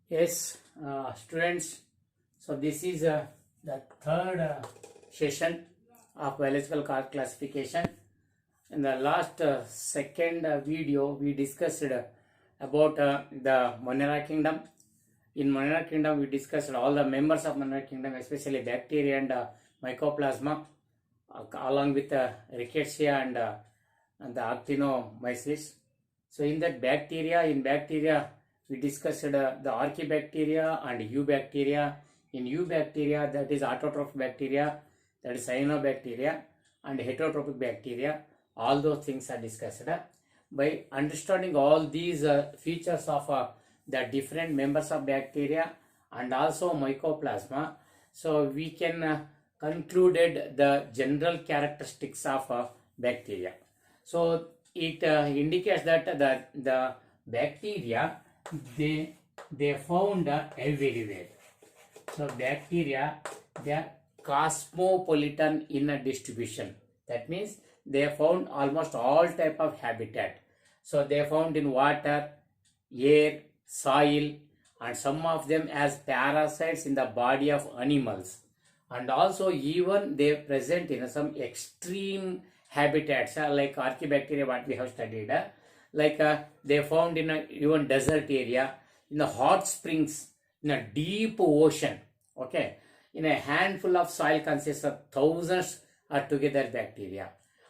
Yes, students. So this is the third session of biological classification. In the last second video, we discussed about the Monera kingdom. In Monera kingdom, we discussed all the members of Monera kingdom, especially bacteria and mycoplasma, along with rickettsia and the actinomyces. So in bacteria, we discussed the archaebacteria and eubacteria. In eubacteria, that is autotrophic bacteria, that is cyanobacteria, and heterotrophic bacteria. All those things are discussed. By understanding all these features of the different members of bacteria and also mycoplasma, so we can concluded the general characteristics of bacteria. So it indicates that the bacteria they found everywhere. So bacteria, they are cosmopolitan in a distribution. That means they found almost all type of habitat. So they found in water, air, soil, and some of them as parasites in the body of animals. And also even they present in some extreme habitats like archaebacteria, what we have studied. They found in even desert area, in the hot springs, in a deep ocean. Okay, in a handful of soil consists of thousands are together bacteria,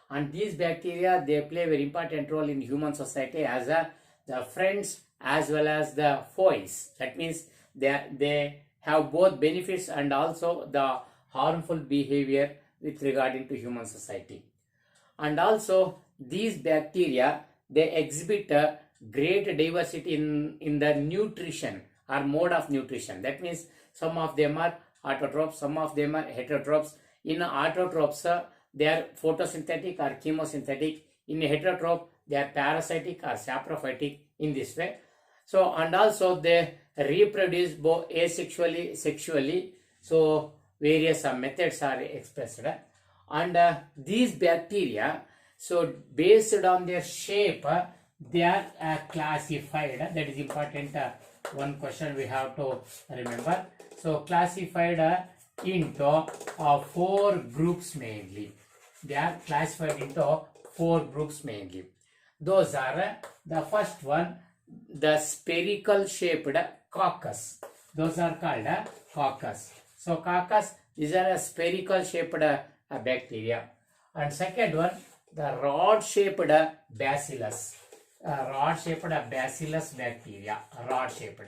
and these bacteria they play a very important role in human society as the friends as well as the foes. That means they have both benefits and also the harmful behavior with regarding to human society. And also these bacteria, they exhibit a great diversity in the nutrition or mode of nutrition. That means some of them are autotrophs, some of them are heterotrophs. In autotrophs, they are photosynthetic or chemosynthetic. In heterotroph, they are parasitic or saprophytic in this way. So, and also they reproduce both asexually, sexually. So various methods are expressed. And these bacteria, so based on their shape, they are classified. That is important. One question we have to remember. So classified into 4 groups mainly. They are classified into 4 groups mainly. Those are the first one, the spherical shaped coccus. Those are called coccus. So coccus, these are a spherical shaped bacteria. And second one, the rod shaped bacillus. Rod shaped bacillus bacteria. Rod shaped.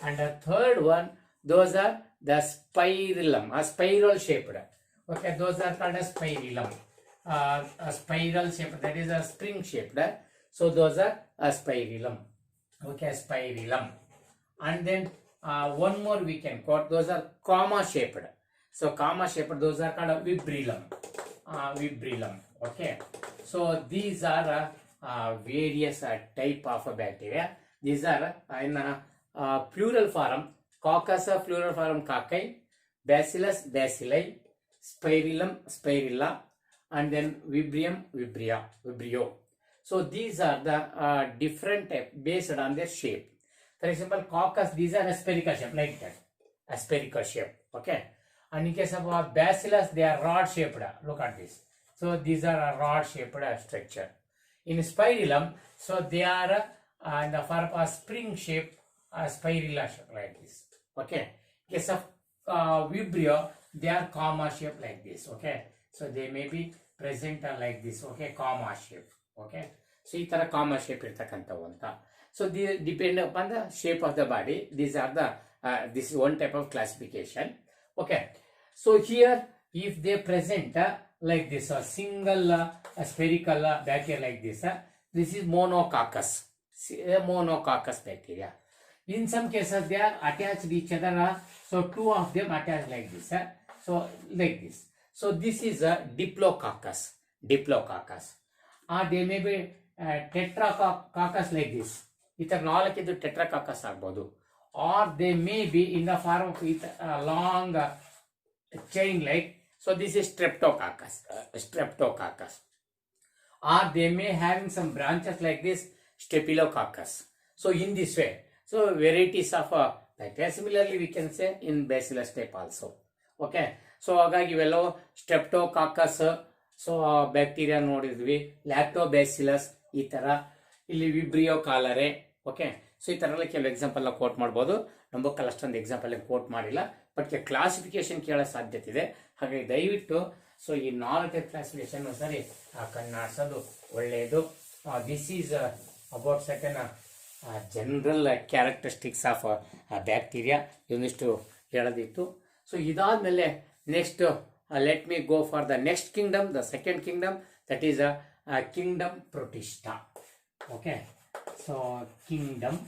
And the third one, those are the spirillum, spiral shaped. Okay, those are called as spirillum. A spiral shaped, that is a spring shaped. So those are a spirillum. Okay, spirillum. And then one more we can quote, those are comma shaped. So comma shaped, those are called a vibrillum. Vibrillum. Okay. So these are various type of bacteria. These are in plural form. Coccus plural form cocci, bacillus bacilli, spirillum spirilla, and then vibrium vibrio. So these are the different type based on their shape. For example, coccus, these are a spherical shape like that, a spherical shape. Okay. And in case of bacillus, they are rod shaped. Look at this. So these are a rod shaped structure. In spirillum, so they are in the form of spring shape, spirilla shape like this. Okay. In case of vibrio, they are comma shape like this. Okay. So they may be present like this. Okay. Comma shape. Okay. So this is comma shape. So they depend upon the shape of the body. These are the this is one type of classification. Okay. So here, if they present like this, a single spherical bacteria like this, this is monococcus. Monococcus bacteria. In some cases, they are attached each other. So 2 of them attached like this. So like this. So this is a diplococcus. Diplococcus. Or they may be tetracoccus like this. Ither 4 idu tetracoccus agbodu. Or they may be in the form of a long chain like. So this is streptococcus. Streptococcus. Or they may having some branches like this, staphylococcus. So in this way, so varieties of type. Similarly, we can say in bacillus type also. Okay, so ಹಾಗಾಗಿ ಇವೆಲ್ಲವೂ streptococcus, so bacteria ನೋಡಿದ್ವಿ, lactobacillus ಈ ತರ, ಇಲ್ಲಿ vibrio ಕಾಲರೆ. Okay, so ಈ ತರ ಎಲ್ಲ ಕೆಲವು ಎಕ್ಸಾಂಪಲ್ ಕೋಟ್ ಮಾಡ್ಬೋದು. ನಂಬಕ್ಕಲ್ಲಿ ಅಷ್ಟೊಂದು ಎಕ್ಸಾಂಪಲ್ ಕೋಟ್ ಮಾಡಿಲ್ಲ, ಬಟ್ ಕ್ಲಾಸಿಫಿಕೇಶನ್ ಕೇಳೋ ಸಾಧ್ಯತೆ ಇದೆ. ಹಾಗಾಗಿ ದಯವಿಟ್ಟು ಸೊ ಈ 4 ಟೈಪ್ ಕ್ಲಾಸಿಫಿಕೇಶನ್ ಸರಿ ಕಣ್ಣಾಡ್ಸೋದು ಒಳ್ಳೆಯದು. This is about second general characteristics of bacteria, ಇವನಿಷ್ಟು ಹೇಳೋದಿತ್ತು. ಸೊ ಇದಾದ್ಮೇಲೆ next let me go for the next kingdom, the second kingdom, that is kingdom protista. Okay, so kingdom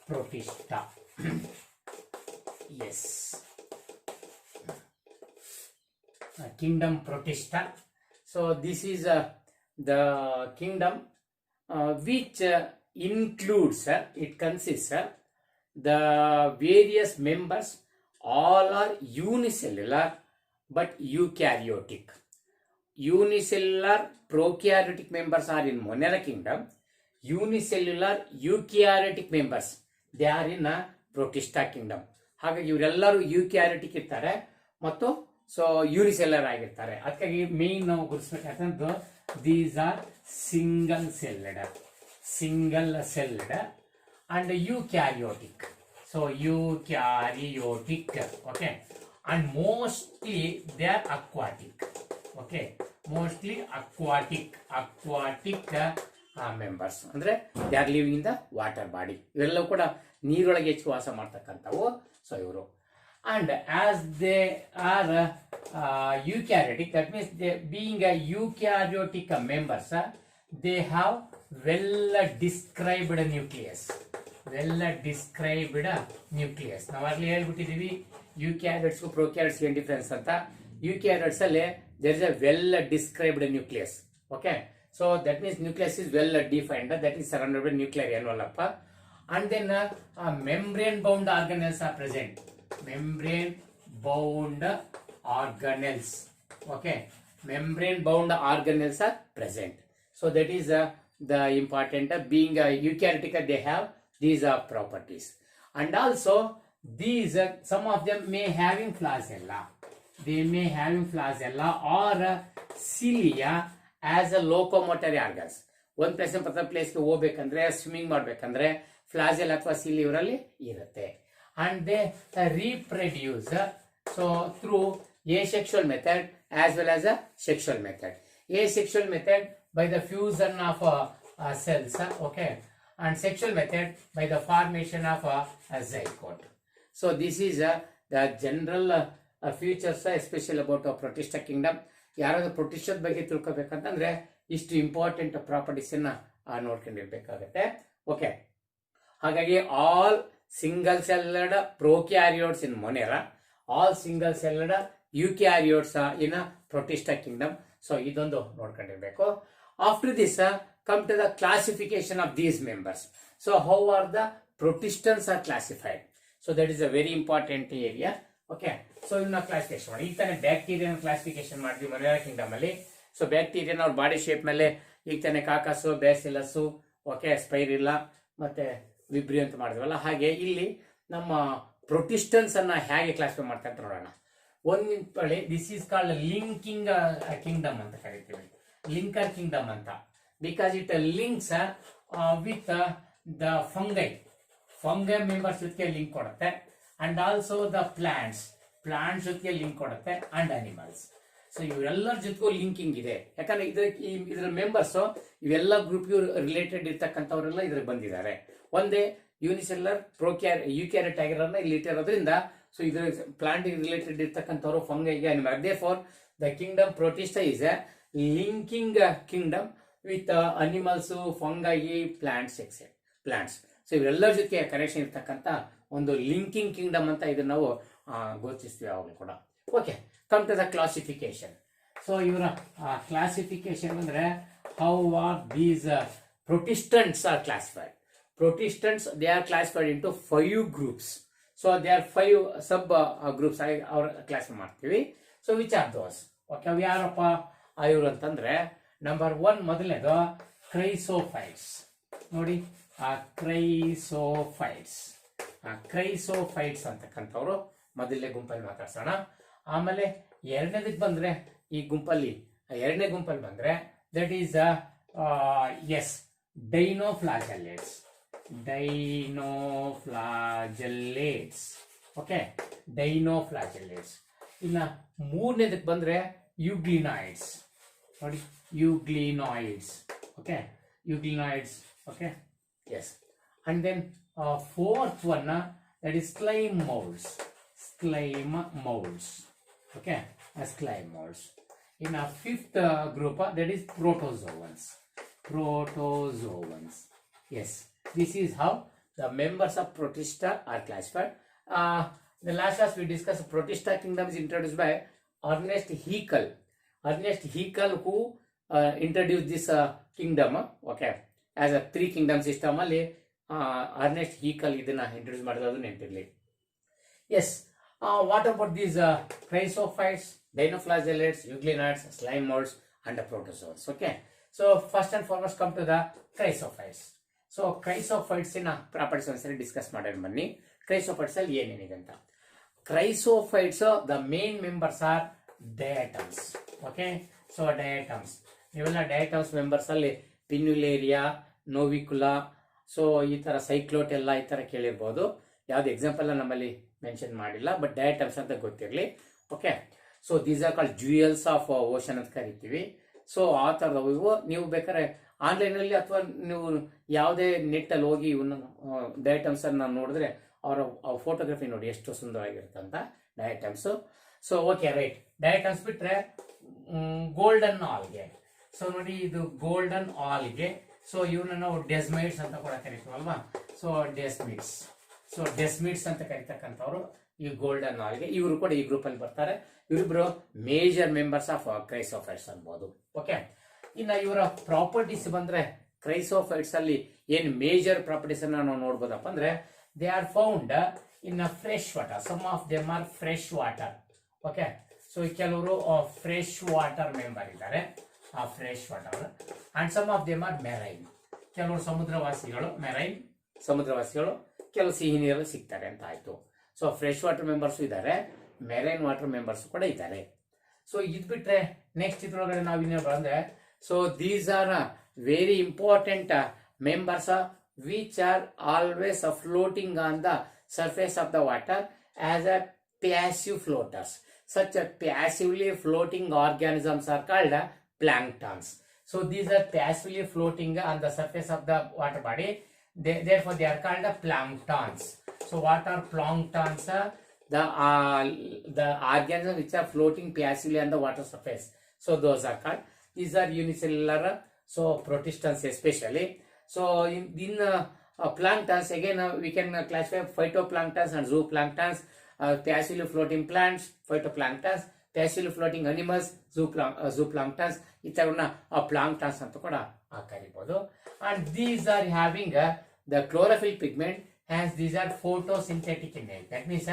protista. Yes, kingdom protista. So this is the kingdom which includes, it consists the various members. All are unicellular but eukaryotic. Unicellular prokaryotic members are in Monera kingdom. Unicellular eukaryotic members, they are in protista kingdom. ಹಾಗಾಗಿ ಇವರೆಲ್ಲರೂ ಯೂಕ್ಯಾರಿಟಿಕ್ ಇರ್ತಾರೆ ಮತ್ತು so ಯೂನಿಸೆಲ್ಲರ್ ಆಗಿರ್ತಾರೆ. ಅದಕ್ಕಾಗಿ main ನಾವು ಗುರುತಿಸಬೇಕಾದ್ರೆ these are single celled and eukaryotic. So eukaryotic, okay, and mostly they are aquatic. Okay, mostly aquatic members, ಅಂದ್ರೆ they are living in the water body. ಇವೆಲ್ಲವೂ ಕೂಡ ನೀರೊಳಗೆ ಹೆಚ್ಚು ವಾಸ ಮಾಡ್ತಕ್ಕಂಥವು. ಸೊ ಇವರು and as they are eukaryotic, that means they being a eukaryotic members, they have well described nucleus. ನಾವು ಅಲ್ಲಿ ಹೇಳ್ಬಿಟ್ಟಿದೀವಿ ಯೂಕ್ಯಾರಿಯೋಟ್ಸ್ ಪ್ರೊಕ್ಯಾರಿಯೋಟ್ಸ್ ಏನ್ ಡಿಫರೆನ್ಸ್ ಅಂತ. ಯೂಕ್ಯಾರಿಯೋಟ್ಸ್ ಅಲ್ಲಿ there is a well described nucleus. Okay, so that means nucleus is well defined, that is surrounded by nuclear envelope, and then membrane bound organelles are present. Membrane bound organelles, okay, membrane bound organelles are present. So that is the important, being eukaryotic they have these properties. And also these some of them may having flagella, or cilia as a locomotory organs. ಒಂದು place ಪ್ರತಿ ಪ್ಲೇಸ್ಗೆ ಹೋಗ್ಬೇಕಂದ್ರೆ, swimming ಮಾಡ್ಬೇಕಂದ್ರೆ ಫ್ಲಾಜೆಲ್ ಅಥವಾ ಸಿಲಿ ಇವರಲ್ಲಿ ಇರುತ್ತೆ. And they reproduce so through asexual method as well as a sexual method. Asexual method by the fusion of cells, okay, and sexual method by the formation of a zygote. So this is the general features especially about protista kingdom. ಯಾರಾದ್ರೂ ಪ್ರೊಟಿಸ್ಟದ ಬಗ್ಗೆ ತಿಳ್ಕೊಬೇಕಂತಂದ್ರೆ ಇಷ್ಟು important properties ನೋಡ್ಕೊಂಡಿರ್ಬೇಕಾಗತ್ತೆ. Okay, ಹಾಗಾಗಿ all single celled prokaryotes in monera, all single celled eukaryotes in protista kingdom. So ಇದೊಂದು ನೋಡ್ಕೊಂಡಿರ್ಬೇಕು. After this come to the classification of these members. So how are the protistans are classified? So that is a very important area. Okay, so ಇವನ್ನ classification ಮಾಡಿ. ಈಗ ತಾನೇ bacterial classification ಮಾಡಿದ್ವಿ monera kingdom ಅಲ್ಲಿ. So bacterial ಅವ್ರ body shape ಮೇಲೆ ಈಗ ತಾನೇ ಕಾಕಸು, ಬ್ಯಾಸಿಲಸ್ಸು, ಓಕೆ, ಸ್ಪೈರಿಲ್ಲ ಮತ್ತೆ ವಿಬ್ರಿಯೋ ಅಂತ ಮಾಡಿದ್ವಲ್ಲ, ಹಾಗೆ ಇಲ್ಲಿ ನಮ್ಮ ಪ್ರೊಟಿಸ್ಟನ್ಸ್ ಅನ್ನ ಹೇಗೆ ಕ್ಲಾಸಿಫೈ ಮಾಡ್ತಾ ಅಂತ ನೋಡೋಣ. ಒಂದು this is called linking Kingdom ಅಂತ ಕರಿತೀವಿ, ಲಿಂಕರ್ ಕಿಂಗ್ಡಮ್ ಅಂತ. Because it links with the fungi members ಜೊತೆಗೆ ಲಿಂಕ್ ಕೊಡುತ್ತೆ. ಅಂಡ್ ಆಲ್ಸೋ ದ ಪ್ಲಾಂಟ್ಸ್ ಜೊತೆಗೆ ಲಿಂಕ್ ಕೊಡುತ್ತೆ, ಅಂಡ್ ಅನಿಮಲ್ಸ್. ಸೊ ಇವರೆಲ್ಲರ ಜೊತೆಗೂ ಲಿಂಕಿಂಗ್ ಇದೆ. ಯಾಕಂದ್ರೆ ಇದ್ರ ಮೆಂಬರ್ಸ್ ಇವೆಲ್ಲ ಗ್ರೂಪ್ ರಿಲೇಟೆಡ್ ಇರ್ತಕ್ಕಂಥವರೆಲ್ಲ ಇದ್ರಿಗೆ ಬಂದಿದ್ದಾರೆ. ಒಂದೇ ಯೂನಿಸೆಲ್ಲರ್ ಯೂಕ್ಯಾರಿಯೋಟ್ ಆಗಿರೋದನ್ನ ಇಲ್ಲಿ ಇಟ್ಟಿರೋದ್ರಿಂದ ಸೊ ಇದ್ರ ಪ್ಲಾಂಟ್ ರಿಲೇಟೆಡ್ ಇರ್ತಕ್ಕಂಥವ್ರು ಫಂಗೈಗೆ animal. Therefore the kingdom protista is a linking kingdom with animals, fungi, plants. So ಇವರೆಲ್ಲರ ಜೊತೆ ಕನೆಕ್ಷನ್ ಇರ್ತಕ್ಕಂಥ ಒಂದು ಲಿಂಕಿಂಗ್ ಕಿಂಗ್ಡಮ್ ಅಂತ ಇದನ್ನ ನಾವು ಗುರುತಿಸ್ತೀವಿ ಯಾವಾಗಲೂ ಕೂಡ. Okay, come to the classification. So ಇವರ ಕ್ಲಾಸಿಫಿಕೇಶನ್ ಅಂದ್ರೆ how are these protistants are classified. Protistants, they are classified into 5 groups. So there are 5 sub groups our classify ಮಾಡ್ತೀವಿ. So which are those? Okay, ಅವು ಯಾರಪ್ಪ ಇವರು ಅಂತಂದ್ರೆ number 1 ಮೊದಲನೇದು ಕ್ರೈಸೋಫೈಟ್ಸ್. ನೋಡಿ, ಕ್ರೈಸೋಫೈಟ್ಸ್. ಕ್ರೈಸೋಫೈಟ್ಸ್ ಅಂತಕ್ಕಂಥವ್ರು ಮೊದಲನೇ ಗುಂಪಲ್ಲಿ ಮಾತಾಡ್ಸೋಣ. ಆಮೇಲೆ ಎರಡನೇದಕ್ಕೆ ಬಂದ್ರೆ ಈ ಗುಂಪಲ್ಲಿ ಎರಡನೇ ಗುಂಪಲ್ಲಿ ಬಂದ್ರೆ that is yes dinoflagellates. Okay, dinoflagellates. ಇನ್ನ ಮೂರನೇದಕ್ಕೆ ಬಂದ್ರೆ ಯುಗ್ಲಿನಾಯ್ಡ್ಸ್. ನೋಡಿ, euglenoids. Okay, euglenoids. Okay, yes. And then fourth one, that is slime molds. Okay, slime molds. In a fifth group, that is protozoans. Yes, this is how the members of protista are classified. The last class we discussed protista kingdom is introduced by Ernest Haeckel. Who introduced this kingdom. Okay, as a 3 kingdom system ಅಲ್ಲಿ Ernest Haeckel ಇದನ್ನ introduce ಮಾಡಿರೋದು ನೆನಪಿರಲಿ. Yes, what about these chrysophytes, dinoflagellates, euglenoids, slime moulds and protozoans. Okay, so first and foremost come to the chrysophytes. So chrysophytes ನ properties ಒಂದ್ಸರಿ discuss ಮಾಡೋಣ ಬನ್ನಿ. ಕ್ರೈಸೋಫೈಟ್ಸ್ ಅಲ್ಲಿ ಏನೇನಿದೆ ಅಂತ. Chrysophytes the main members are diatoms. Okay, so diatoms, ಇವೆಲ್ಲ diatoms members ಅಲ್ಲಿ ಪಿನ್ಯುಲೇರಿಯಾ, ನೋವಿಕುಲಾ, so ಈ ತರ ಸೈಕ್ಲೋಟೆಲ್ಲ ಈ ತರ ಕೇಳಿರ್ಬೋದು. ಯಾವ್ದು ಎಕ್ಸಾಂಪಲ್ ನಮ್ಮಲ್ಲಿ ಮೆನ್ಷನ್ ಮಾಡಿಲ್ಲ, ಬಟ್ ಡಯಾಟಮ್ಸ್ ಅಂತ ಗೊತ್ತಿರಲಿ. Okay, so these are called jewels of ocean ಅಂತ ಕರಿತೀವಿ. ಸೊ ಆ ತರದವು ಇವು. ನೀವು ಬೇಕಾದ್ರೆ ಆನ್ಲೈನ್ ಅಲ್ಲಿ ಅಥವಾ ನೀವು ಯಾವುದೇ ನೆಟ್ ಅಲ್ಲಿ ಹೋಗಿ ಇವನ್ನ ಡಯಾಟಮ್ಸ್ ಅನ್ನ ನೋಡಿದ್ರೆ ಅವರ ಫೋಟೋಗ್ರಫಿ ನೋಡಿ ಎಷ್ಟು ಸುಂದರವಾಗಿರುತ್ತೆ ಅಂತ ಡಯಾಟಮ್ಸ್. So okay, right. ಡಯಾಟಮ್ಸ್ ಬಿಟ್ರೆ ಗೋಲ್ಡನ್ ಆಲ್ಗೆ. ಸೊ ನೋಡಿ, ಇದು ಗೋಲ್ಡನ್ ಆಲ್ಗೆ. ಸೊ ಇವನ್ನ ನಾವು ಡೆಸ್ಮೈಡ್ಸ್ ಅಂತ ಕೂಡ ಕರಿತೀವಲ್ವಾ. ಸೊ ಡೆಸ್ಮಿಡ್ಸ್ ಅಂತ ಕರಿತಕ್ಕಂಥವ್ರು ಈ ಗೋಲ್ಡನ್ ಆಲ್ಗೆ. ಇವರು ಕೂಡ ಈ ಗ್ರೂಪ್ ಅಲ್ಲಿ ಬರ್ತಾರೆ. ಇವರಿಬ್ರು ಮೇಜರ್ ಮೆಂಬರ್ಸ್ ಆಫ್ ಕ್ರೈಸೋಫೈಟ್ಸ್ ಅನ್ಬೋದು. ಓಕೆ, ಇನ್ನ ಇವರ ಪ್ರಾಪರ್ಟೀಸ್ ಬಂದ್ರೆ ಕ್ರೈಸೋಫೈಟ್ಸ್ ಅಲ್ಲಿ ಏನ್ ಮೇಜರ್ ಪ್ರಾಪರ್ಟೀಸ್ ಅನ್ನ ನಾವು ನೋಡ್ಬೋದಪ್ಪ ಅಂದ್ರೆ they are found in fresh water. Some of them are fresh water. Okay, so ಕೆಲವರು ಫ್ರೆಶ್ ವಾಟರ್ ಮೆಂಬರ್ ಇದ್ದಾರೆ, fresh water. And some of them are marine. ಕೆಲವರು ಸಮುದ್ರವಾಸಿಗಳು, ಕೆಲವು ಸಿಹಿ ನೀರಲ್ಲಿ ಸಿಗ್ತಾರೆ ಅಂತ ಆಯ್ತು. ಸೊ ಫ್ರೆಶ್ ವಾಟರ್ ಮೆಂಬರ್ಸ್ ಇದ್ದಾರೆ, ಮೆರೈನ್ ವಾಟರ್ ಮೆಂಬರ್ಸ್ ಕೂಡ ಇದ್ದಾರೆ. ಸೊ ಇದ್ ಬಿಟ್ರೆ ನೆಕ್ಸ್ಟ್ ಇದ್ರೊಳಗಡೆ ನಾವು ಇನ್ನೇನು ಬಂದ್ರೆ, so these are very important members which are always floating on the surface of the water as a passive floaters. Such a passively floating organisms are called planktons. So these are passively floating on the surface of the water body. Therefore, they are called planktons. So what are planktons? The organisms which are floating passively on the water surface. So those are called. These are unicellular. So protistans especially. So in planktons again we can classify phytoplanktons and zooplanktons. Passively floating plants, phytoplanktons, passively floating animals, zooplanktons. ಈ ತರನ plankton ಅಂತ ಕೂಡ ಕರಿಬಹುದು. And these are having the chlorophyll pigment, hence these are photosynthetic in nature. That means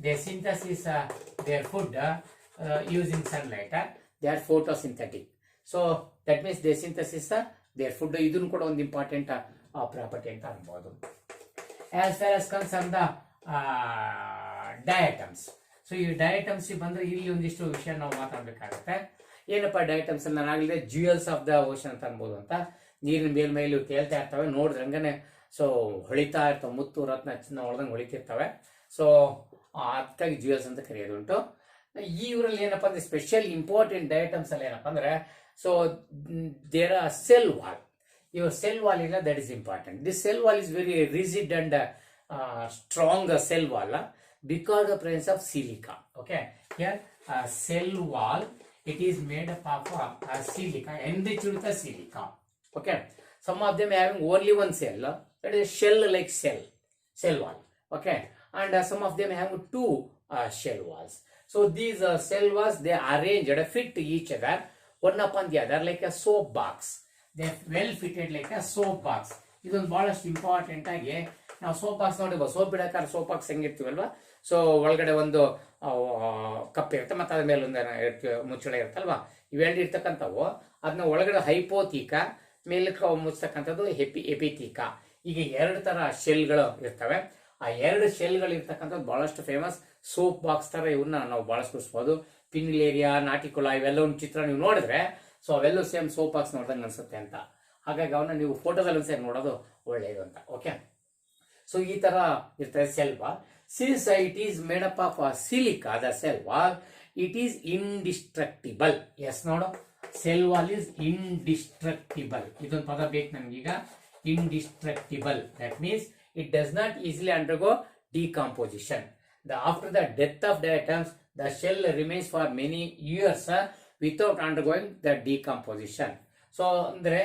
they synthesize their food using sunlight. They are photosynthetic. So that means they synthesize their food. ಇದನ್ನು ಕೂಡ ಒಂದು important property ಅಂತ ಅನ್ಬಹುದು. As far as concerned the ಡಯಾಟಮ್ಸ್. So ಈ ಡಯಾಟಮ್ಸ್ ಬಂದ್ರೆ ಇಲ್ಲಿ ಒಂದಿಷ್ಟು ವಿಷಯ ನಾವು ಮಾತಾಡ್ಬೇಕಾಗತ್ತೆ. ಏನಪ್ಪಾ ಡಯಾಟಮ್ಸ್ ಅಲ್ಲಿ ನಾನು ಆಗಲಿದೆ ಜ್ಯುಯಲ್ಸ್ ಆಫ್ ದ ಓಷನ್ ಅಂತ ಅನ್ಬೋದು ಅಂತ. ನೀರಿನ ಮೇಲ್ಮೈಲಿ ತೇಲ್ತಾ ಇರ್ತವೆ, ನೋಡಿದ್ರಂಗನೆ ಸೊ ಹೊಳಿತಾ ಇರ್ತವೆ, ಮುತ್ತು ರತ್ನ ಚಿನ್ನ ಹೊಡೆದಂಗೆ ಹೊಳಿತಿರ್ತವೆ. ಸೊ ಅದಕ್ಕಾಗಿ ಜ್ಯುಯಲ್ಸ್ ಅಂತ ಕರೆಯೋದುಂಟು. ಈ ಊರಲ್ಲಿ ಏನಪ್ಪಾ ಅಂದ್ರೆ ಸ್ಪೆಷಲ್ ಇಂಪಾರ್ಟೆಂಟ್ ಡಯಾಟಮ್ಸ್ ಅಲ್ಲಿ ಏನಪ್ಪಾ ಅಂದ್ರೆ so there are cell wall. ಇವಾಗ ಸೆಲ್ ವಾಲ್ ಇಲ್ಲ, that is important. This cell wall is very rigid and strong cell wall because of presence of silica. Okay, here cell wall, it is made up of silica, enriched with silica. Okay, some of them having only one cell, that is shell like cell wall. Okay, and some of them have two shell walls. So these cell walls, they are arranged fit to each other, one upon the other like a soap box. They are well fitted like a soap box. ಇದೊಂದು ಬಹಳಷ್ಟು important ಆಗಿ ನಾವು soap box ನೋಡಿರ್ಬೋದು. Soap ಬಿಡಕ್ಕಾದ್ರೆ soap box ಹೆಂಗಿರ್ತೀವಲ್ವಾ, so ಒಳಗಡೆ ಒಂದು cup ಇರುತ್ತೆ, ಮತ್ತೆ ಅದ್ರ ಮೇಲೆ ಒಂದು ಮುಚ್ಚಳ ಇರುತ್ತಲ್ವಾ. ಇವೆರಡು ಇರ್ತಕ್ಕಂಥವು ಅದನ್ನ ಒಳಗಡೆ ಹೈಪೋತೀಕ, ಮೇಲಕ್ಕೆ ಮುಚ್ಚತಕ್ಕಂಥದ್ದು ಎಪಿತೀಕ. ಈಗ ಎರಡು ತರ ಶೆಲ್ಗಳು ಇರ್ತವೆ. ಆ 2 ಶೆಲ್ಗಳು ಇರ್ತಕ್ಕಂಥದ್ದು ಬಹಳಷ್ಟು ಫೇಮಸ್. ಸೋಪ್ ಬಾಕ್ಸ್ ತರ ಇವನ್ನ ನಾವು ಬಳಸ್ಬೋದು. ಪಿನ್ಲೇರಿಯಾ, ನಾಟಿಕುಲಾ ಇವೆಲ್ಲ ಒಂದು ಚಿತ್ರ ನೀವು ನೋಡಿದ್ರೆ ಸೊ ಅವೆಲ್ಲೂ ಸೇಮ್ ಸೋಪ್ ಬಾಕ್ಸ್ ನೋಡ್ದಂಗೆ ಅನ್ಸುತ್ತೆ ಅಂತ. ಹಾಗಾಗಿ ಅವನ್ನ ನೀವು ಫೋಟೋದಲ್ಲಿ ಒಂದ್ಸರಿ ನೋಡೋದು ಒಳ್ಳೆಯದು ಅಂತ. ಓಕೆ, ಸೊ ಈ ತರ ಇರ್ತದೆ cell wall. Since it is made up of silica, the cell wall it is indestructible. Yes ನೋಡು, ಸೆಲ್ ವಾಲ್ ಈಸ್ ಇಂಡಿಸ್ಟ್ರಕ್ಟಿಬಲ್. ಇದೊಂದು ಪದ ಬೇಕು ನಮ್ಗೀಗ, indestructible. That means it does not easily undergo decomposition. After the death of the atoms, the shell remains for many years without undergoing the decomposition. So ಅಂದ್ರೆ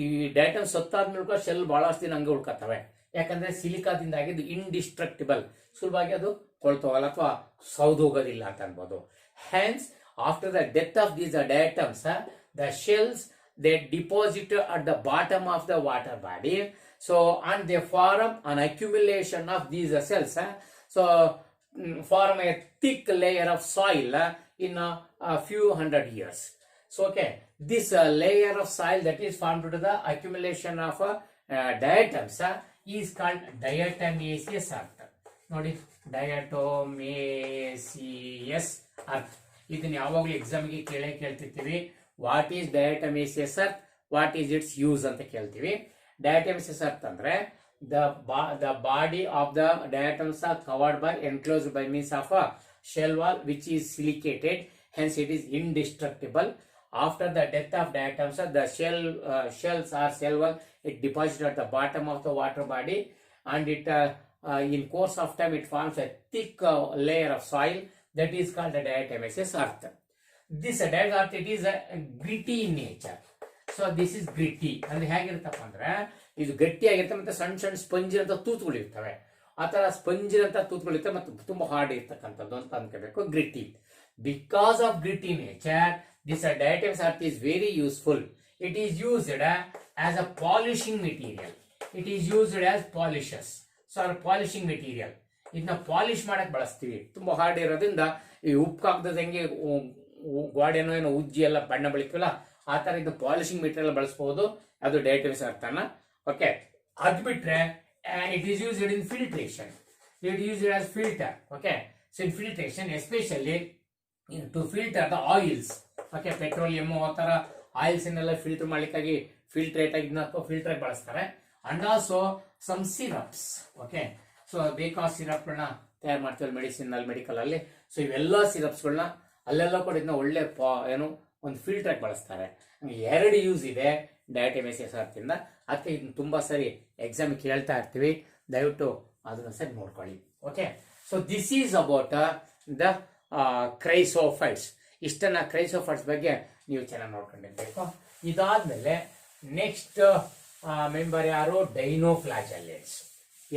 ಈ datum ಸತ್ತಾದ್ಮೇಲೆ shell ಬಹಳಷ್ಟು ದಿನ ಹಂಗೆ ಉಳ್ಕತ್ತವೆ. ಯಾಕಂದ್ರೆ ಸಿಲಿಕಾದಿಂದ ಆಗಿದ್ದು ಇಂಡಿಸ್ಟ್ರಕ್ಟಿಬಲ್, ಸುಲಭವಾಗಿ ಅದು ಕೊಳ್ತೋಗಲ್ಲ ಅಥವಾ ಸೌದೋಗೋದಿಲ್ಲ ಅಂತ ಅನ್ಬೋದು. Hence, after the death of these atoms, the shells they deposit at the bottom of the water body. So, and they form an accumulation of these cells. So, form a thick layer of soil in a few hundred years. So, okay, this layer of soil that is formed to the accumulation of diatoms is called diatomaceous earth. ನೋಡಿ, diatomaceous earth. ಇದನ್ನ ಯಾವಾಗಲೂ ಎಕ್ಸಾಮ್ಗೆ ಕೇಳ್ತಿರ್ತೀವಿ. What is diatomaceous earth, what is its use ಅಂತ ಕೇಳ್ತೀವಿ. Diatomaceous earth ಅಂದ್ರೆ the body of the diatoms are covered by, enclosed by means of a shell wall which is silicated, hence it is indestructible. After the death of diatoms, the shells or cell wall it deposited at the bottom of the water body, and it in course of time it forms a thick layer of soil that is called the diatomaceous earth. This diatomaceous earth it is gritty in nature. So this is gritty. ಅಂದ್ರೆ ಹೇಗಿರುತ್ತಪ್ಪ ಅಂದ್ರೆ ಇದು ಗಟ್ಟಿಯಾಗಿರುತ್ತೆ, ಮತ್ತೆ ಸಣ್ಣ ಸಣ್ಣ ಸ್ಪಂಜಿನಂತ ತೂತುಗಳು ಇರ್ತವೆ. ಆ ತರ ಸ್ಪಂಜಿನಂತ ತೂತುಗಳು ಇರ್ತವೆ ಮತ್ತು ತುಂಬಾ ಹಾರ್ಡ್ ಇರ್ತಕ್ಕಂಥದ್ದು ಅಂತ ಅನ್ಕೋಬೇಕು. Gritty. Because of gritty nature, this diatomaceous earth is very useful. It is used as a polishing material. It is used as polishes. So polishing material. ಇದನ್ನ ಪಾಲಿಶ್ ಮಾಡಕ್ ಬಳಸ್ತೀವಿ. ತುಂಬಾ ಹಾರ್ಡ್ ಇರೋದ್ರಿಂದ ಈ ಉಪ್ಪು ಹಾಕದ ಹೆಂಗೆ ಗೋಡೆನೋ ಏನೋ ಉಜ್ಜಿ ಎಲ್ಲ ಬಣ್ಣ ಬಳಿಕಲ್ಲ, ಆ ತರ ಇದು ಪಾಲಿಶಿಂಗ್ ಮೆಟೀರಿಯಲ್ ಬಳಸಬಹುದು. ಅದು ಡಯಾಟಮೇಸಿಯಸ್ ಅರ್ಥನ. ಓಕೆ, ಅದ್ ಬಿಟ್ರೆ it is used in filtration. It used as filter. Okay, so in filtration especially to filter the oils. Okay, petroleum ಆ ತರ ಆಯಿಲ್ಸ್ ಅನ್ನೆಲ್ಲ ಫಿಲ್ಟರ್ ಮಾಡ್ಲಿಕ್ಕಾಗಿ ಫಿಲ್ಟ್ರೇಟ್ ಆಗಿ ಫಿಲ್ಟರ್ ಬಳಸ್ತಾರೆ. And also some syrups. Okay, so ಬೇಕಾದ ಸಿರಪ್ಗಳನ್ನ ತಯಾರು ಮಾಡ್ತೀವಿ ಮೆಡಿಸಿನ್ ಅಲ್ಲಿ, ಮೆಡಿಕಲ್ ಅಲ್ಲಿ. ಸೊ ಇವೆಲ್ಲ ಸಿರಪ್ಸ್ಗಳನ್ನ ಅಲ್ಲೆಲ್ಲ ಕೂಡ ಇದನ್ನ ಒಳ್ಳೆ ಏನು ಒಂದು ಫಿಲ್ಟರ್ ಬಳಸ್ತಾರೆ. ಎರಡು ಯೂಸ್ ಇದೆ ಡಯಾಟಮೇಸಿಯಸ್ ಅರ್ತ್ ಇಂದ. ಅದಕ್ಕೆ ಇದನ್ನ ತುಂಬಾ ಸರಿ ಎಕ್ಸಾಮ್ ಕೇಳ್ತಾ ಇರ್ತೀವಿ. ದಯವಿಟ್ಟು ಅದನ್ನ ಸರಿ ನೋಡ್ಕೊಳ್ಳಿ. Okay, so this is about the chrysophytes. ಇಷ್ಟನ್ನ ಕ್ರೈಸೋಫೈಟ್ಸ್ ಬಗ್ಗೆ ನೀವು ಚೆನ್ನಾಗಿ ನೋಡ್ಕೊಂಡಿರ್ಬೇಕು. ಇದಾದ್ಮೇಲೆ ನೆಕ್ಸ್ಟ್ ಮೆಂಬರ್ ಯಾರು? Dinoflagellates.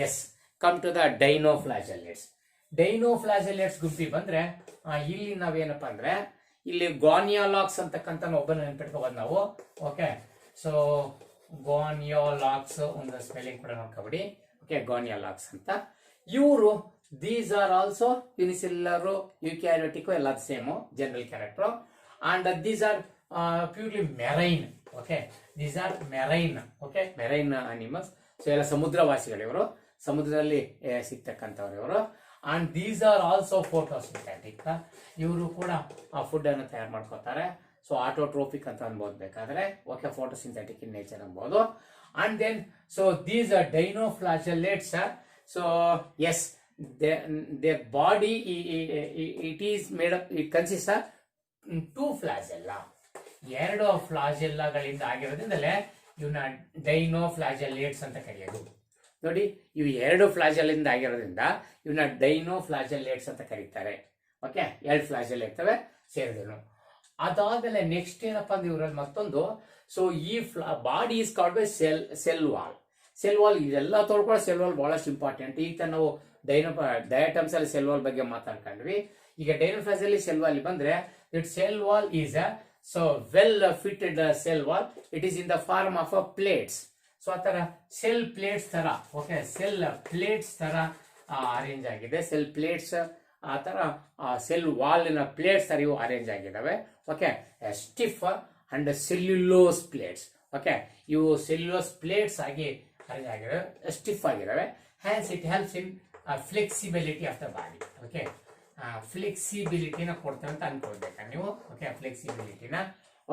Yes, come to the dinoflagellates. Dinoflagellates ಗುಂಪಿ ಬಂದ್ರೆ ಇಲ್ಲಿ ನಾವೇನಪ್ಪಾ ಅಂದ್ರೆ ಇಲ್ಲಿ ಗಾನಿಯಾಲಾಕ್ಸ್ ಅಂತಕ್ಕಂಥ ಒಬ್ಬನ ನೆನ್ಪಿಟ್ಕೋಬಹುದು ನಾವು. ಓಕೆ, ಸೊ ಗಾನಿಯಾಲಾಕ್ಸ್ ಒಂದು ಸ್ಪೆಲ್ಲಿಂಗ್ ಕೂಡ ನೋಡ್ಕೊಬಿಡಿ. ಓಕೆ, ಗಾನಿಯಾಲಾಕ್ಸ್ ಅಂತ ಇವರು. These are also unicellular, eukaryotic ಎಲ್ಲ same general character. And these are purely marine. Okay, these are marine. Okay, marine animals. So ಎಲ್ಲ ಸಮುದ್ರವಾಸಿಗಳು ಇವರು, ಸಮುದ್ರದಲ್ಲಿ ಸಿಗ್ತಕ್ಕಂಥವ್ರು ಇವರು. And these are also photosynthetic. ಇವರು ಕೂಡ ಫುಡ್ ಅನ್ನು ತಯಾರು ಮಾಡ್ಕೋತಾರೆ. ಸೊ ಆಟೋಟ್ರೋಪಿಕ್ ಅಂತ ಅನ್ಬೋದು ಬೇಕಾದ್ರೆ. ಓಕೆ, ಫೋಟೋಸಿಂಥೆಟಿಕ್ ಇನ್ ನೇಚರ್ ಅನ್ಬೋದು. And then so these are dinoflagellates. So yes, their body it is made up, it consists of 2 flagella. ಎರಡು ಫ್ಲಾಜೆಲ್ಲಾಗಳಿಂದ ಆಗಿರೋದ್ರಿಂದಲೇ ಇವನ್ನ ಡೈನೋಫ್ಲಾಜೆಲ್ಲೇಟ್ಸ್ ಅಂತ ಕರೆಯೋದು. ನೋಡಿ, ಇವು 2 ಫ್ಲಾಜೆಲ್ಲಿಂದ ಆಗಿರೋದ್ರಿಂದ ಇವನ್ನ ಡೈನೋಫ್ಲಾಜೆಲ್ಲೇಟ್ಸ್ ಅಂತ ಕರೀತಾರೆ. ಓಕೆ, 2 ಫ್ಲಾಜೆಲ್ ಇರ್ತವೆ ಸೇರಿದ್ರು. ಅದಾದ್ಮೇಲೆ ನೆಕ್ಸ್ಟ್ ಏನಪ್ಪಾ ಅಂದ್ರೆ ಇವರಲ್ಲಿ ಮತ್ತೊಂದು. ಸೊ ಈ body is called by cell wall. Cell wall ಇದೆಲ್ಲ ತೊಳ್ಕೊಳ್ಳೋ ಸೆಲ್ ವಾಲ್ ಬಹಳಷ್ಟು ಇಂಪಾರ್ಟೆಂಟ್. ಈಗ ನಾವು ಡಯಾಟಮ್ಸ್ ಅಲ್ಲಿ ಸೆಲ್ ವಾಲ್ ಬಗ್ಗೆ ಮಾತಾಡ್ಕೊಂಡ್ವಿ. ಈಗ ಡೈನೋಫ್ಲಾಜೆಲ್ಲಿ ಸೆಲ್ ವಾಲ್ ಬಂದ್ರೆ it cell wall is a so well fitted cell wall. It is in the form of a plates. So ಆ ತರ ಸೆಲ್ ಪ್ಲೇಟ್ಸ್ ತರ. ಓಕೆ, ಸೆಲ್ ಪ್ಲೇಟ್ಸ್ ತರ ಅರೇಂಜ್ ಆಗಿದೆ. ಸೆಲ್ ಪ್ಲೇಟ್ಸ್ ಆ ತರ ಸೆಲ್ ವಾಲಿನ plates ತರ ಇವು ಅರೇಂಜ್ ಆಗಿದಾವೆ. Okay, stiff and cellulose plates. Okay, ಇವು ಸೆಲ್ಯುಲೋಸ್ ಪ್ಲೇಟ್ಸ್ ಆಗಿ ಅರೇಂಜ್ ಆಗಿದಾವೆ, ಸ್ಟಿಫ್ ಆಗಿದಾವೆ. hence it helps in flexibility of the body. Okay, ಫ್ಲೆಕ್ಸಿಬಿಲಿಟಿನ ಕೊಡ್ತೇವೆ ಅಂತ ಅನ್ಕೊಳ್ಬೇಕಾ ನೀವು. ಓಕೆ, ಫ್ಲೆಕ್ಸಿಬಿಲಿಟಿನ.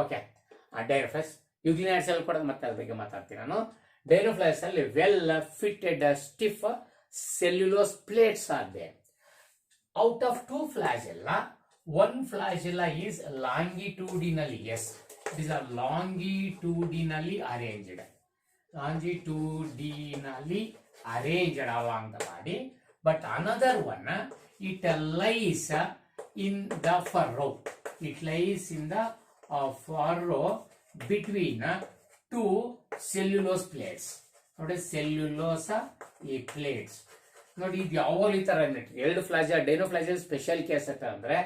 ಓಕೆ, ಡೈನೋಫ್ಲೈಸ್ ಯುಗ್ಲಿನಾಯ್ಡ್ಸ್ ಅಲ್ಲಿ ಕೂಡ ಮತ್ತೆ ಅದ್ರ ಬಗ್ಗೆ ಮಾತಾಡ್ತೀನಿ ನಾನು. ಡೈನೋಫ್ಲೈಸ್ ಅಲ್ಲಿ well fitted stiff cellulose plates are there. Out of 2 flagella, 1 flagella is longitudinally, yes, these are longitudinally arranged along the body, but another one, it lies in the furrow. It lies in the furrow between 2 cellulose plates. ನೋಡಿ, ಸೆಲ್ಯುಲೋಸ ಈ plates ನೋಡಿ, ಇದು ಯಾವಾಗಲೂ ಈ ತರ ಎರಡು ಡೈನೋಫ್ಲಾಜೆಲ್ special case ಅಂತ ಅಂದ್ರೆ,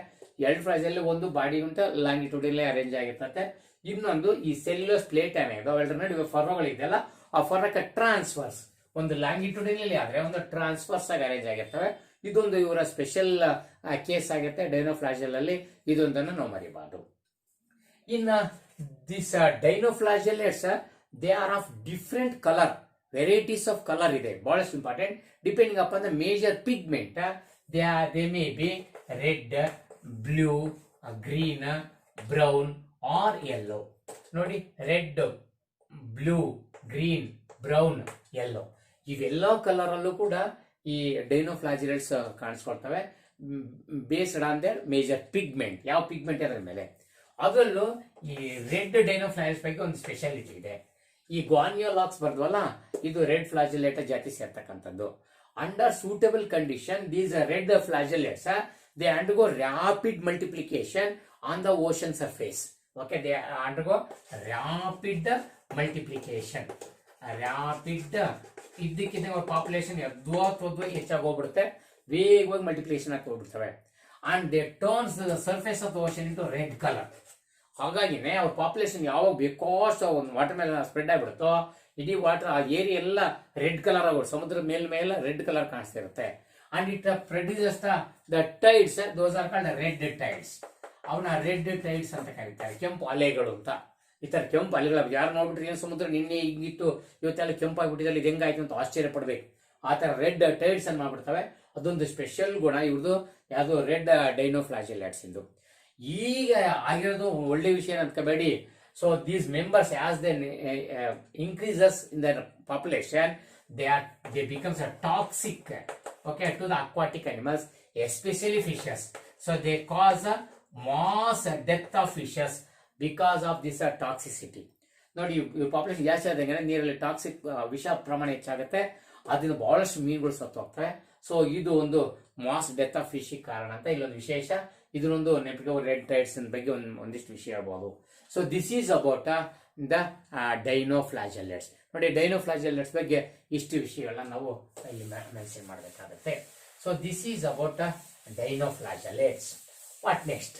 ಎರಡು ಫ್ಲಾಜೆಲ್ ಒಂದು ಬಾಡಿ ಅಂತ ಲಾಂಗಿಟ್ಯೂಡಿನಲಿ ಅರೇಂಜ್ ಆಗಿರ್ತದೆ, ಇನ್ನೊಂದು ಈ ಸೆಲ್ಯುಲೋಸ್ ಪ್ಲೇಟ್ ಏನಿದೆ ಅವೆರಡರ ನಡುವೆ ಫರ್ರೋಗಳಿದೆಯಲ್ಲ, ಆ ಫರ್ರಕ್ಕೆ ಟ್ರಾನ್ಸ್ಫರ್ಸ್, ಒಂದು ಲಾಂಗಿಟ್ಯೂಡಿನಲಿ ಆದ್ರೆ ಒಂದು ಟ್ರಾನ್ಸ್ಫರ್ಸ್ ಆಗಿ ಅರೇಂಜ್ ಆಗಿರ್ತವೆ. ಇದೊಂದು ಇವರ ಸ್ಪೆಷಲ್ ಕೇಸ್ ಆಗುತ್ತೆ ಡೈನೋಫ್ಲಾಜೆಲ್ ಅಲ್ಲಿ, ಇದೊಂದನ್ನು ನಾವು ಮರಿಬಾರ್ದು. ಇನ್ನ this dinoflagellates, they are of different colour, varieties of colour ಇದೆ, ಬಹಳಷ್ಟು important. Depending upon the major pigment, they may be red, blue, green, brown or yellow. ನೋಡಿ, red, blue, green, brown, yellow, ಇವೆಲ್ಲೋ colour ಅಲ್ಲೂ ಕೂಡ ಈ dinoflagellates ಕಾಣಿಸ್ಕೊಳ್ತವೆ, based on the major pigment. ಯಾವ pigment ಅದರ ಮೇಲೆ. ಅದರಲ್ಲೂ ಈ ರೆಡ್ ಡೈನೋಫ್ಲಾಜೆಲೇಟ್ಸ್ ಬಗ್ಗೆ ಒಂದು ಸ್ಪೆಷಾಲಿಟಿ ಇದೆ. ಈ ಗ್ವಾನಿಯೋಲಾಕ್ಸ್ ಬರ್ದ್ವಲ್ಲ, ಇದು ರೆಡ್ ಫ್ಲಾಜೆಲೇಟ ಜಾತಿ ಸೇರ್ತಕ್ಕಂಥದ್ದು. Under suitable condition, these red flagellates, they undergo rapid multiplication on the ocean surface. Okay, they undergo rapid multiplication. ಇದ್ದಕ್ಕಿದ್ದಂಗೆ ಅವ್ರ ಪಾಪ್ಯುಲೇಷನ್ ಎದ್ವಾ ಹೆಚ್ಚಾಗಿ ಹೋಗ್ಬಿಡುತ್ತೆ, ವೇಗವಾಗಿ ಮಲ್ಟಿಪ್ಲಿಕೇಶನ್ ಆಗಿ ಹೋಗ್ಬಿಡ್ತವೆ. And they turns the surface of the ocean into red colour. ಹಾಗಾಗಿನೇ ಅವ್ರ population ಯಾವಾಗ ಬೇಕೋಷ್ಟು ಒಂದು ವಾಟರ್ ಮೇಲೆ ಸ್ಪ್ರೆಡ್ ಆಗಿಬಿಡುತ್ತೋ, ಇಡೀ ವಾಟರ್ ಆ ಏರಿಯಾ ಎಲ್ಲ ರೆಡ್ ಕಲರ್ ಆಗೋದು, ಸಮುದ್ರದ ಮೇಲೆ ರೆಡ್ ಕಲರ್ ಕಾಣಿಸ್ತಾ ಇರುತ್ತೆ. And it produces the tides, those are called red tides. ಅವನ್ನ ರೆಡ್ ಟೈಡ್ಸ್ ಅಂತ ಕರೀತಾರೆ, ಕೆಂಪು ಅಲೆಗಳು ಅಂತ. ಈ ತರ ಕೆಂಪು ಅಲೆಗಳ ಯಾರು ನೋಡ್ಬಿಟ್ರೆ ಏನು ಸಮುದ್ರ ನಿನ್ನೆ ಹಿಂಗಿತ್ತು ಇವತ್ತೆಲ್ಲ ಕೆಂಪಾಗ್ಬಿಟ್ಟಿದಲ್ಲಿ ಇದು ಹೆಂಗಾಯ್ತು ಅಂತ ಆಶ್ಚರ್ಯ ಪಡ್ಬೇಕು. ಆ ತರ ರೆಡ್ ಟೈಡ್ಸ್ ಅನ್ನು ಮಾಡ್ಬಿಡ್ತವೆ. ಅದೊಂದು ಸ್ಪೆಷಲ್ ಗುಣ ಇವ್ರದ್ದು, ಯಾವುದು ರೆಡ್ ಡೈನೋಫ್ಲಾಜೆಲೇಟ್ಸ್ ಇಂದು. ಈಗ ಆಗಿರೋದು ಒಳ್ಳೆ ವಿಷಯ ಅನ್ಕೋಬೇಡಿ. So these members as they increases in the population, they becomes a toxic, okay, to the aquatic animals, especially fishes. So they cause a mass death of fishes because of this toxicity. ನೋಡಿ, population ಜಾಸ್ತಿ ಆದಂಗೆ ನೀರಲ್ಲಿ toxic ವಿಷ ಪ್ರಮಾಣ ಹೆಚ್ಚಾಗುತ್ತೆ, ಅದರಿಂದ ಬಹಳಷ್ಟು ಮೀನುಗಳು ಸತ್ತು ಹೋಗ್ತವೆ. ಸೊ ಇದು ಒಂದು ಮಾಸ್ ಡೆತ್ ಆಫ್ ಫಿಶ್ ಕಾರಣ ಅಂತ ಇಲ್ಲೊಂದು ವಿಶೇಷ. ಇದನ್ನೊಂದು ನೆನಪಿಗೆ ರೆಡ್ ಟೈಡ್ಸ್ ಬಗ್ಗೆ ಒಂದಿಷ್ಟು ವಿಷಯ ಹೇಳ್ಬೋದು. So this is about the dinoflagellates. ನೋಡಿ, ಡೈನೋಫ್ಲಾಜೆಲೇಟ್ಸ್ ಬಗ್ಗೆ ಇಷ್ಟು ವಿಷಯಗಳನ್ನ ನಾವು ಇಲ್ಲಿ ಮೆನ್ಷನ್ ಮಾಡಬೇಕಾಗುತ್ತೆ. So this is about dinoflagellates. What next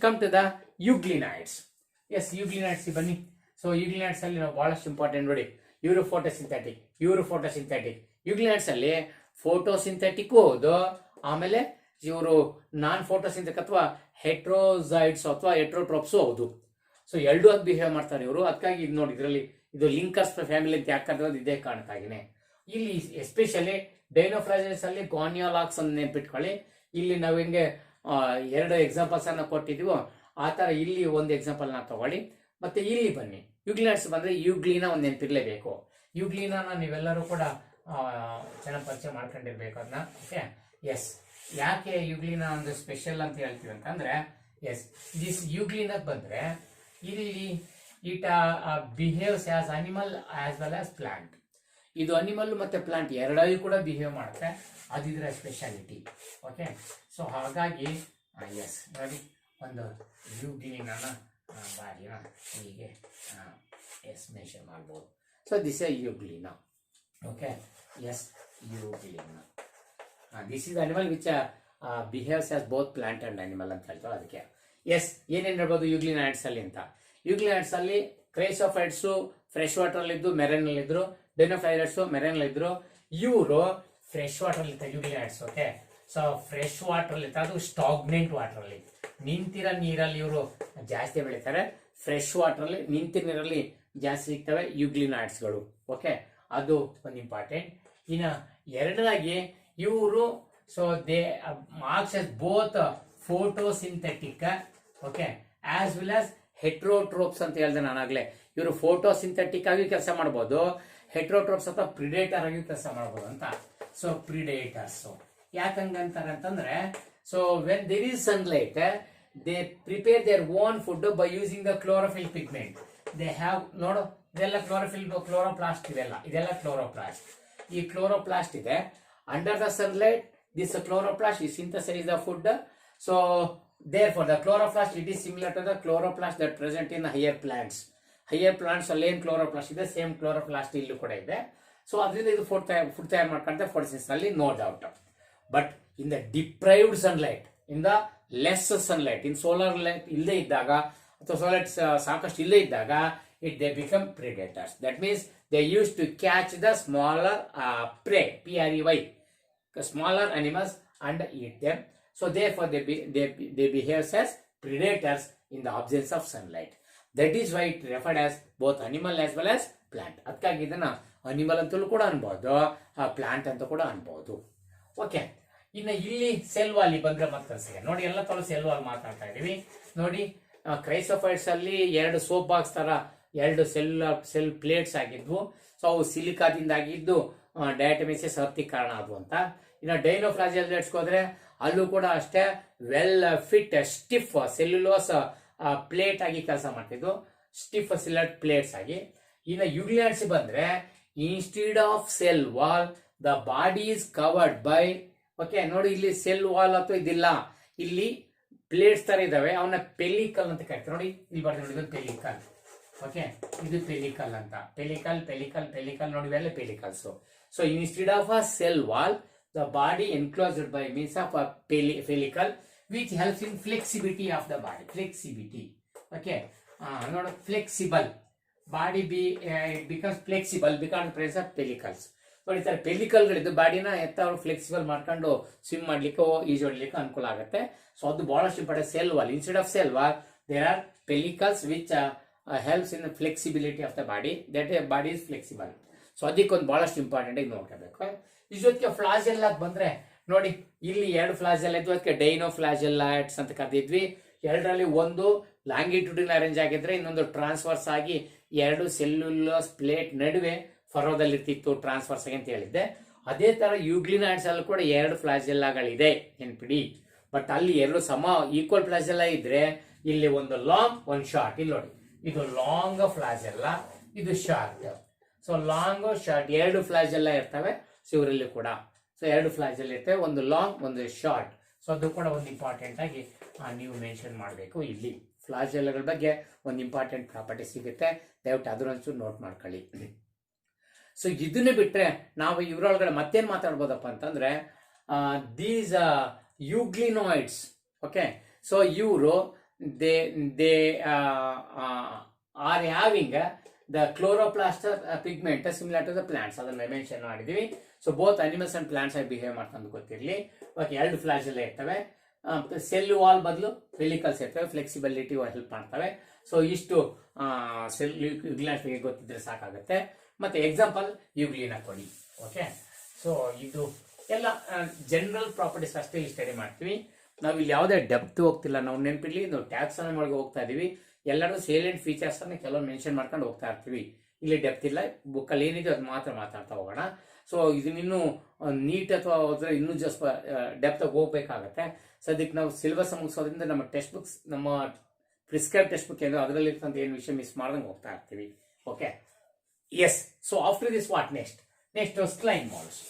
come to the euglenoids. Yes, euglenoids ಬನ್ನಿ. ಸೊ ಯುಗ್ಲಿನಾಯ್ಡ್ಸ್ ಅಲ್ಲಿ ನಾವು ಬಹಳಷ್ಟು ಇಂಪಾರ್ಟೆಂಟ್ ನೋಡಿ, ಯೂರೋಫೋಟೋಸಿಂಥೆಟಿಕ್. ಯುಗ್ಲಿನಾಯ್ಡ್ಸ್ ಅಲ್ಲಿ ಫೋಟೋಸಿಂಥೆಟಿಕ್ ಹೌದು, ಆಮೇಲೆ ಇವರು ನಾನ್ ಫೋಟೋಸಿಂಥೆಟಿಕ್ ಅಥವಾ ಹೆಟ್ರೋಸೈಡ್ಸ್ ಅಥವಾ ಹೆಟ್ರೋಟ್ರೋಪ್ಸ್ ಹೌದು. ಸೊ ಎರಡೂ ಅದು ಬಿಹೇವ್ ಮಾಡ್ತಾರೆ ಇವರು. ಅದಕ್ಕಾಗಿ ಇದು ನೋಡಿ, ಇದರಲ್ಲಿ ಇದು ಲಿಂಕರ್ಸ್ ಫ್ಯಾಮಿಲಿ ಅಂತ ಯಾಕಂದ್ರೆ ಇದೇ ಕಾಣ್ತಾಗಿದೆ. ಇಲ್ಲಿ ಎಸ್ಪೆಷಲಿ ಡೈನೋಫ್ಲಾಜೆಲೇಟ್ಸ್ ಅಲ್ಲಿ ಗ್ವಾನಿಯೋಲಾಕ್ಸ್ ಅನ್ನು ನೆನ್ಪಿಟ್ಕೊಳ್ಳಿ. ಇಲ್ಲಿ ನಾವು ಹೆಂಗೆ 2 ಎಕ್ಸಾಂಪಲ್ಸ್ ಅನ್ನ ಕೊಟ್ಟಿದ್ವೋ ಆ ತರ ಇಲ್ಲಿ ಒಂದು ಎಕ್ಸಾಂಪಲ್ ನ ತಗೊಳ್ಳಿ. ಮತ್ತೆ ಇಲ್ಲಿ ಬನ್ನಿ, ಯುಗ್ಲಿನಾಯ್ಡ್ಸ್ ಬಂದ್ರೆ ಯುಗ್ಲಿನಾ ಒಂದು ನೆನಪಿರ್ಲೇಬೇಕು. ಯುಗ್ಲಿನಾನ ನೀವೆಲ್ಲರೂ ಕೂಡ ಚೆನ್ನಾಗಿ ಪರಿಚಯ ಮಾಡ್ಕೊಂಡಿರ್ಬೇಕು ಅದನ್ನ. ಓಕೆ, ಎಸ್, ಯಾಕೆ ಯುಗ್ಲಿನಾ ಒಂದು ಸ್ಪೆಷಲ್ ಅಂತ ಹೇಳ್ತೀವಿ ಅಂತಂದ್ರೆ, ಎಸ್, ದಿಸ್ ಯುಗ್ಲಿನಾ ಬಂದ್ರೆ ಇಲ್ಲಿ it behaves as animal as well as plant. ಇದು ಅನಿಮಲ್ ಮತ್ತೆ ಪ್ಲಾಂಟ್ ಎರಡೂ ಕೂಡ ಬಿಹೇವ್ ಮಾಡುತ್ತೆ, ಅದಿದ್ರ ಸ್ಪೆಷಾಲಿಟಿ. ಓಕೆ, ಸೊ ಹಾಗಾಗಿ ಎಸ್ ನೋಡಿ, ಒಂದು ಯುಗ್ಲಿನಾನ ಬಾರಿನ ಹೀಗೆ ಎಸ್ ಮೆನ್ಷನ್ ಮಾಡ್ಬೋದು. So this is euglena. Okay, yes, euglena. This is animal which behaves as both plant and animal ಅಂತ ಹೇಳ್ತಾರೆ. ಅದಕ್ಕೆ ಎಸ್, ಏನೇನು ಹೇಳ್ಬೋದು ಯುಗ್ಲಿನಾಯ್ಡ್ಸ್ ಅಲ್ಲಿ ಅಂತ. ಯುಗ್ಲಿನಾಯ್ಡ್ಸ್ ಅಲ್ಲಿ ಕ್ರೈಸೋಫೈಟ್ಸ್ ಫ್ರೆಶ್ ವಾಟರ್ ಅಲ್ಲಿ ಇದ್ದು ಮೆರೈನ್ ಅಲ್ಲಿ ಇದ್ರು, ಡೈನೋಫ್ಲಾಜೆಲೇಟ್ಸ್ ಮೆರೈನ್ ಅಲ್ಲಿ ಇದ್ರು. ಇವರು ಫ್ರೆಶ್ ವಾಟರ್ ಅಲ್ಲಿ ಇರ್ತಾರೆ ಯುಗ್ಲಿನಾಯ್ಡ್ಸ್. ಓಕೆ, ಸೊ ಫ್ರೆಶ್ ವಾಟರ್ ಅಲ್ಲಿ ಇರ್ತಾರೆ, ಅದು ಸ್ಟಾಗ್ನೆಂಟ್ ವಾಟರ್ ಅಲ್ಲಿ, ನಿಂತಿರೋ ನೀರಲ್ಲಿ ಇವರು ಜಾಸ್ತಿ ಬೆಳೀತಾರೆ. ಫ್ರೆಶ್ ವಾಟರ್ ಅಲ್ಲಿ ನಿಂತಿರೋ ನೀರಲ್ಲಿ ಜಾಸ್ತಿ ಸಿಗ್ತವೆ ಯುಗ್ಲಿನಾಯ್ಡ್ಸ್ಗಳು. ಓಕೆ, ಅದು ಒಂದು ಇಂಪಾರ್ಟೆಂಟ್. ಇನ್ನು ಎರಡನೇದಾಗಿ ಇವರು so they marks as both photosynthetic okay as well as heterotrophs ಅಂತ ಹೇಳಿದೆ ನಾನಾಗ್ಲೇ. ಇವರು ಫೋಟೋಸಿಂಥೆಟಿಕ್ ಆಗಿ ಕೆಲಸ ಮಾಡಬಹುದು, ಹೆಟ್ರೋಟ್ರೋಪ್ಸ್ ಅಥವಾ ಪ್ರಿಡೇಟರ್ ಆಗಿ ಕೆಲಸ ಮಾಡಬಹುದು ಅಂತ. ಸೊ ಪ್ರಿಡೇಟರ್ಸ್ ಯಾಕಂಗಂತಾರೆ ಅಂತಂದ್ರೆ, so when there is sunlight they prepare their own food by using the chlorophyll pigment. They have ನೋಡು ಇದೆಲ್ಲ ಕ್ಲೋರೋಪ್ಲಾಸ್ಟ್ ಇದೆಲ್ಲ ಕ್ಲೋರೋಪ್ಲಾಸ್ಟ್. ಈ ಕ್ಲೋರೋಪ್ಲಾಸ್ಟ್ ಇದೆ. Under the sunlight this chloroplast is synthesize the food. So therefore the chloroplast it is similar to the chloroplast that present in higher plants. Higher plants ಅಲ್ಲಿ ಏನು chloroplast ಇದೆ same chloroplast ಇಲ್ಲೂ ಕೂಡ ಇದೆ. So ಅದರಿಂದ ಇದು food ತಯಾರು ಮಾಡ್ಕೊಂತ ಫೋಟೋಸಿಂಥಸಿಸ್ ಅಲ್ಲಿ no doubt. But in the deprived sunlight, in the less sunlight, in solar light ಇಲ್ಲದೆ ಇದ್ದಾಗ ಅಥವಾ ಸೋಲೈಟ್ ಸಾಕಷ್ಟು ಇಲ್ಲದೆ ಇದ್ದಾಗ they become predators. That means they used to catch the smaller prey, prey, smaller animals and eat them. So therefore they behave as predators in the absence of sunlight. That is why it referred as both animal as well as plant. ಅದಕ್ಕಾಗಿ ಇದನ್ನ animal ಅಂತಲೂ ಕೂಡ ಅನ್ಬಹುದು, plant ಅಂತ ಕೂಡ ಅನ್ಬಹುದು. Okay, ಇನ್ನು ಇಲ್ಲಿ ಸೆಲ್ ವಾಲ್ ಬಂದ್ರೆ ಮತ್ತೆ ನೋಡಿ ಎಲ್ಲ ತರ ಸೆಲ್ ವಾಲ್ ಮಾತಾಡ್ತಾ ಇದೀವಿ. ನೋಡಿ ಕ್ರೈಸೋಫೈಟ್ಸ್ ಅಲ್ಲಿ ಎರಡು ಸೋಪ್ ಬಾಕ್ಸ್ ತರ ಎರಡು ಸೆಲ್ ಪ್ಲೇಟ್ಸ್ ಆಗಿದ್ವು. ಸೊ ಅವು ಸಿಲಿಕಾದಿಂದ ಆಗಿದ್ದು ಡಯಾಟಮಿಸಿಸ್ ಹತ್ತಿಗೆ ಕಾರಣ ಆದವು ಅಂತ. ಇನ್ನು ಡೈನೋಫ್ಲಾಜೆಲ್ಲೇಟ್ಸ್ ಹೋದ್ರೆ ಅಲ್ಲೂ ಕೂಡ ಅಷ್ಟೇ well fit stiff cellulose plate ಆಗಿ ಕೆಲಸ ಮಾಡ್ತಿದ್ವು, ಸ್ಟಿಫ್ ಸಿಲೆಟ್ ಪ್ಲೇಟ್ಸ್ ಆಗಿ. ಇನ್ನು ಯುಗ್ಲಿಯಾಡ್ಸ್ ಬಂದ್ರೆ instead of cell wall the body is covered by okay ನೋಡಿ ಇಲ್ಲಿ ಸೆಲ್ ವಾಲ್ ಅಥವಾ ಇದಿಲ್ಲ, ಇಲ್ಲಿ ಪ್ಲೇಟ್ಸ್ ತರ ಇದಾವೆ, ಅವನ್ನ ಪೆಲಿಕಲ್ ಅಂತ ಕರಿತಾರೆ. ನೋಡಿ ಇಲ್ಲಿ ಬರ್ತಾರೆ ನೋಡಿ ಪೆಲಿಕಲ್. ಓಕೆ, ಇದು ಪೆಲಿಕಲ್ ಅಂತ. ಪೆಲಿಕಲ್ ನೋಡಿ ಇವೆಲ್ಲ pellicles. So instead of a cell wall the body enclosed by means of a pellicle which helps in flexibility of the body. Flexibility. Okay, not flexible body it becomes flexible because of presence of pellicles. ನೋಡಿ sir ಪೆಲಿಕಲ್ಗಳಿದ್ದು ಬಾಡಿನ ಎತ್ತವರು flexible ಮಾಡ್ಕೊಂಡು swim ಮಾಡ್ಲಿಕ್ಕೆ ಈಜೊಡ್ಲಿಕ್ಕೆ ಅನುಕೂಲ ಆಗುತ್ತೆ. So ಅದು ಬಹಳಷ್ಟು important. Cell wall instead of cell wall there are pellicles which helps in the flexibility of the body. That body is flexible. So ಅದಕ್ಕೊಂದು ಬಹಳಷ್ಟು ಇಂಪಾರ್ಟೆಂಟ್ ಆಗಿ ನೋಡ್ಕೋಬೇಕು. ಈ ಜೊತೆಗೆ ಫ್ಲಾಜೆಲ್ಲಾ ಬಂದ್ರೆ ನೋಡಿ ಇಲ್ಲಿ ಎರಡು ಫ್ಲಾಜೆಲ್ಲ ಇದ್ವು, ಅದಕ್ಕೆ ಡೈನೋಫ್ಲಾಜೆಲ್ಲಾಟ್ಸ್ ಅಂತ ಕರೆದಿದ್ವಿ. ಎರಡರಲ್ಲಿ ಒಂದು ಲಾಂಗಿಟ್ಯೂಡಿನಲ್ ಅರೇಂಜ್ ಆಗಿದ್ರೆ ಇನ್ನೊಂದು ಟ್ರಾನ್ಸ್ಫರ್ಸ್ ಆಗಿ ಎರಡು ಸೆಲ್ಯುಲೋಸ್ ಪ್ಲೇಟ್ ನಡುವೆ ಫರೋದಲ್ಲಿ ಇರ್ತಿತ್ತು ಟ್ರಾನ್ಸ್ಫರ್ಸ್ ಆಗಿ ಅಂತ ಹೇಳಿದ್ದೆ. ಅದೇ ತರ ಯುಗ್ಲಿನಾಯ್ಡ್ಸ್ ಅಲ್ಲಿ ಕೂಡ ಎರಡು ಫ್ಲಾಜೆಲ್ಲಾಗಳಿದೆ ನೆನ್ಪಿಡಿ. ಬಟ್ ಅಲ್ಲಿ ಎರಡು ಸಮ ಈಕ್ವಲ್ ಫ್ಲಾಜೆಲ್ಲಾ ಇದ್ರೆ ಇಲ್ಲಿ ಒಂದು ಲಾಂಗ್ ಒಂದು ಶಾರ್ಟ್. ಇಲ್ಲಿ ನೋಡಿ ಇದು ಲಾಂಗ್ ಫ್ಲಾಜೆಲ್ಲಾ, ಇದು ಶಾರ್ಟ್. ಸೊ ಲಾಂಗ್ ಶಾರ್ಟ್ ಎರಡು ಫ್ಲಾಜೆಲ್ಲಾ ಇರ್ತವೆ ಇವರಲ್ಲಿ ಕೂಡ. ಸೊ ಎರಡು ಫ್ಲಾಜೆಲ್ಲ ಇರ್ತವೆ, ಒಂದು ಲಾಂಗ್ ಒಂದು ಶಾರ್ಟ್. ಸೊ ಅದು ಕೂಡ ಒಂದು ಇಂಪಾರ್ಟೆಂಟ್ ಆಗಿ ನೀವು ಮೆನ್ಷನ್ ಮಾಡಬೇಕು. ಇಲ್ಲಿ ಫ್ಲಾಜೆಲ್ಲಗಳ ಬಗ್ಗೆ ಒಂದು ಇಂಪಾರ್ಟೆಂಟ್ ಪ್ರಾಪರ್ಟಿ ಸಿಗುತ್ತೆ, ದಯವಿಟ್ಟು ಅದರೊಂಚೂರು ನೋಟ್ ಮಾಡ್ಕೊಳ್ಳಿ. ಸೊ ಇದನ್ನ ಬಿಟ್ರೆ ನಾವು ಇವರೊಳಗಡೆ ಮತ್ತೇನ್ ಮಾತಾಡ್ಬೋದಪ್ಪ ಅಂತಂದ್ರೆ ದೀಸ್ ಯುಗ್ಲಿನಾಯ್ಡ್ಸ್. ಓಕೆ, ಸೊ ಇವರು they are having the chloroplast pigment similar to the plants. ಅದನ್ನ ಮೆನ್ಷನ್ ಮಾಡಿದೀವಿ. So both animals and plants ಆಗಿ ಬಿಹೇವ್ ಮಾಡ್ಕೊಂಡು ಗೊತ್ತಿರಲಿ. ಓಕೆ, ಎರಡು ಫ್ಲಾಜೆಲ್ಲ ಇರ್ತವೆ. ಸೆಲ್ ವಾಲ್ ಬದಲು ಪೆಲಿಕಲ್ಸ್ ಇರ್ತವೆ, ಫ್ಲೆಕ್ಸಿಬಿಲಿಟಿ ಹೆಲ್ಪ್ ಮಾಡ್ತವೆ. ಸೊ ಇಷ್ಟು ಸೆಲ್ ಯುಗ್ಲಿನಾಯ್ಡ್ಸ್ ಗೊತ್ತಿದ್ರೆ ಸಾಕಾಗುತ್ತೆ. ಮತ್ತೆ ಎಕ್ಸಾಂಪಲ್ ಯುಗ್ಲಿನ ಕೊಡಿ. ಓಕೆ, ಸೊ ಇದು ಎಲ್ಲ ಜನರಲ್ ಪ್ರಾಪರ್ಟೀಸ್ ಅಷ್ಟೇ ಇಲ್ಲಿ ಸ್ಟಡಿ ಮಾಡ್ತೀವಿ. ನಾವು ಇಲ್ಲಿ ಯಾವುದೇ ಡೆಪ್ತ್ ಹೋಗ್ತಿಲ್ಲ. ನಾವು ನೆನಪಿರ್ಲಿ, ನಾವು ಟ್ಯಾಕ್ಸಾನಮಿ ಒಳಗೆ ಹೋಗ್ತಾ ಇದೀವಿ. ಎಲ್ಲರೂ ಸೇಲಿಯಂಟ್ ಫೀಚರ್ಸ್ ಅನ್ನ ಕೆಲವು ಮೆನ್ಷನ್ ಮಾಡ್ಕೊಂಡು ಹೋಗ್ತಾ ಇರ್ತೀವಿ. ಇಲ್ಲಿ ಡೆಪ್ತ್ ಇಲ್ಲ, ಬುಕ್ ಅಲ್ಲಿ ಏನಿದೆ ಅದು ಮಾತ್ರ ಮಾತಾಡ್ತಾ ಹೋಗೋಣ. ಸೊ ಇದನ್ನಿನ್ನೂ ನೀಟ್ ಅಥವಾ ಇನ್ನೂ ಜಸ್ಟ್ ಡೆಪ್ತ್ ಹೋಗ್ಬೇಕಾಗತ್ತೆ. ಸದ್ಯಕ್ಕೆ ನಾವು ಸಿಲೆಬಸ್ ಮುಗಿಸೋದ್ರಿಂದ ನಮ್ಮ ಟೆಕ್ಸ್ಟ್ ಬುಕ್ಸ್, ನಮ್ಮ ಪ್ರಿಸ್ಕ್ರೈಬ್ ಟೆಕ್ಸ್ಟ್ ಬುಕ್ ಏನು ಅದರಲ್ಲಿ ಇರ್ತಂತ ಏನು ವಿಷಯ ಮಿಸ್ ಮಾಡ್ದಂಗೆ ಹೋಗ್ತಾ ಇರ್ತೀವಿ. Okay, yes. So after this what next slime moulds.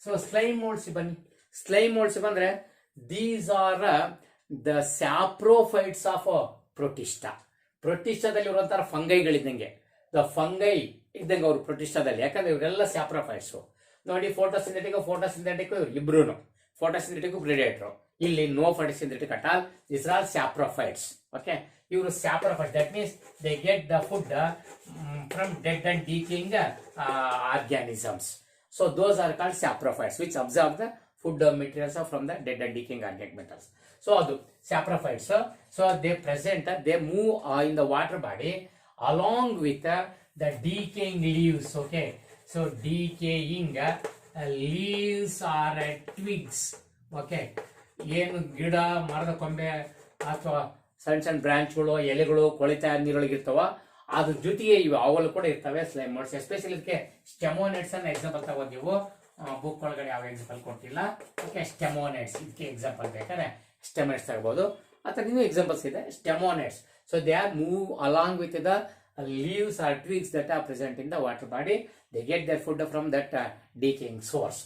So slime moulds ಬನ್ನಿ. ಸ್ಲೈಮ್ ಮೋಲ್ಡ್ಸ್ ಬಂದ್ರೆ these are the saprophytes of protista. ಪ್ರೊಟಿಸ್ಟಾದಲ್ಲಿ ಇರುವಂತಹ ಫಂಗೈಗಳಿದ್ದಂಗೆ, ದ ಫಂಗೈ ಇದ್ದಂಗೆ ಅವರು ಪ್ರೊಟಿಸ್ಟಾದಲ್ಲಿ. ಯಾಕಂದ್ರೆ ಇವರೆಲ್ಲ ಸ್ಯಾಪ್ರೋಫೈಟ್ಸ್. ನೋಡಿ ಫೋಟೋಸಿಂಥೆಟಿಕ್ ಇವ್ರು ಇಬ್ರು ಫೋಟೋಸಿಂಥೆಟಿಕ್ ಪ್ರಿಡೇಟರ್. ಇಲ್ಲಿ no photosynthetic at all. This are saprophytes. Okay, ಇವರು saprophytes. That means they get the food from dead and decaying organisms. So those are called saprophytes which observe the food materials from the dead and decaying organic metals. So adu saprophytes. So they move in the water body along with the decaying leaves. Okay, so decaying leaves or twigs. Okay, ಏನು ಗಿಡ ಮರದ ಕೊಂಬೆ ಅಥವಾ ಸಣ್ಣ ಸಣ್ಣ ಬ್ರಾಂಚ್ಗಳು ಎಲೆಗಳು ಕೊಳಿತಾ ನೀರೊಳಗಿರ್ತಾವ ಅದ್ರ ಜೊತೆಗೆ ಇವು ಅವುಗಳು ಕೂಡ ಇರ್ತವೆ ಸ್ಲೈಮ್ ಮೋಡ್ಸ್. ಎಸ್ಪೆಷಲಿ ಇದಕ್ಕೆ ಸ್ಟೆಮೋನೆಟ್ಸ್ ಅನ್ನ ಎಕ್ಸಾಂಪಲ್ ತಗೋತೀವಿ. ಬುಕ್ ಒಳಗಡೆ ಯಾವ ಎಕ್ಸಾಂಪಲ್ ಕೊಟ್ಟಿಲ್ಲ. ಓಕೆ, ಸ್ಟೆಮೋನೆಟ್ಸ್ ಇದಕ್ಕೆ ಎಕ್ಸಾಂಪಲ್ ಬೇಕಾದ್ರೆ ಸ್ಟೆಮೋನೆಟ್ಸ್ ತಗೋಬಹುದು. ಅಥವಾ ಇನ್ನೂ ಎಕ್ಸಾಂಪಲ್ಸ್ ಇದೆ stemonitis. So they are move along with the leaves or twigs that are present in the water body. They get their food from that decaying source.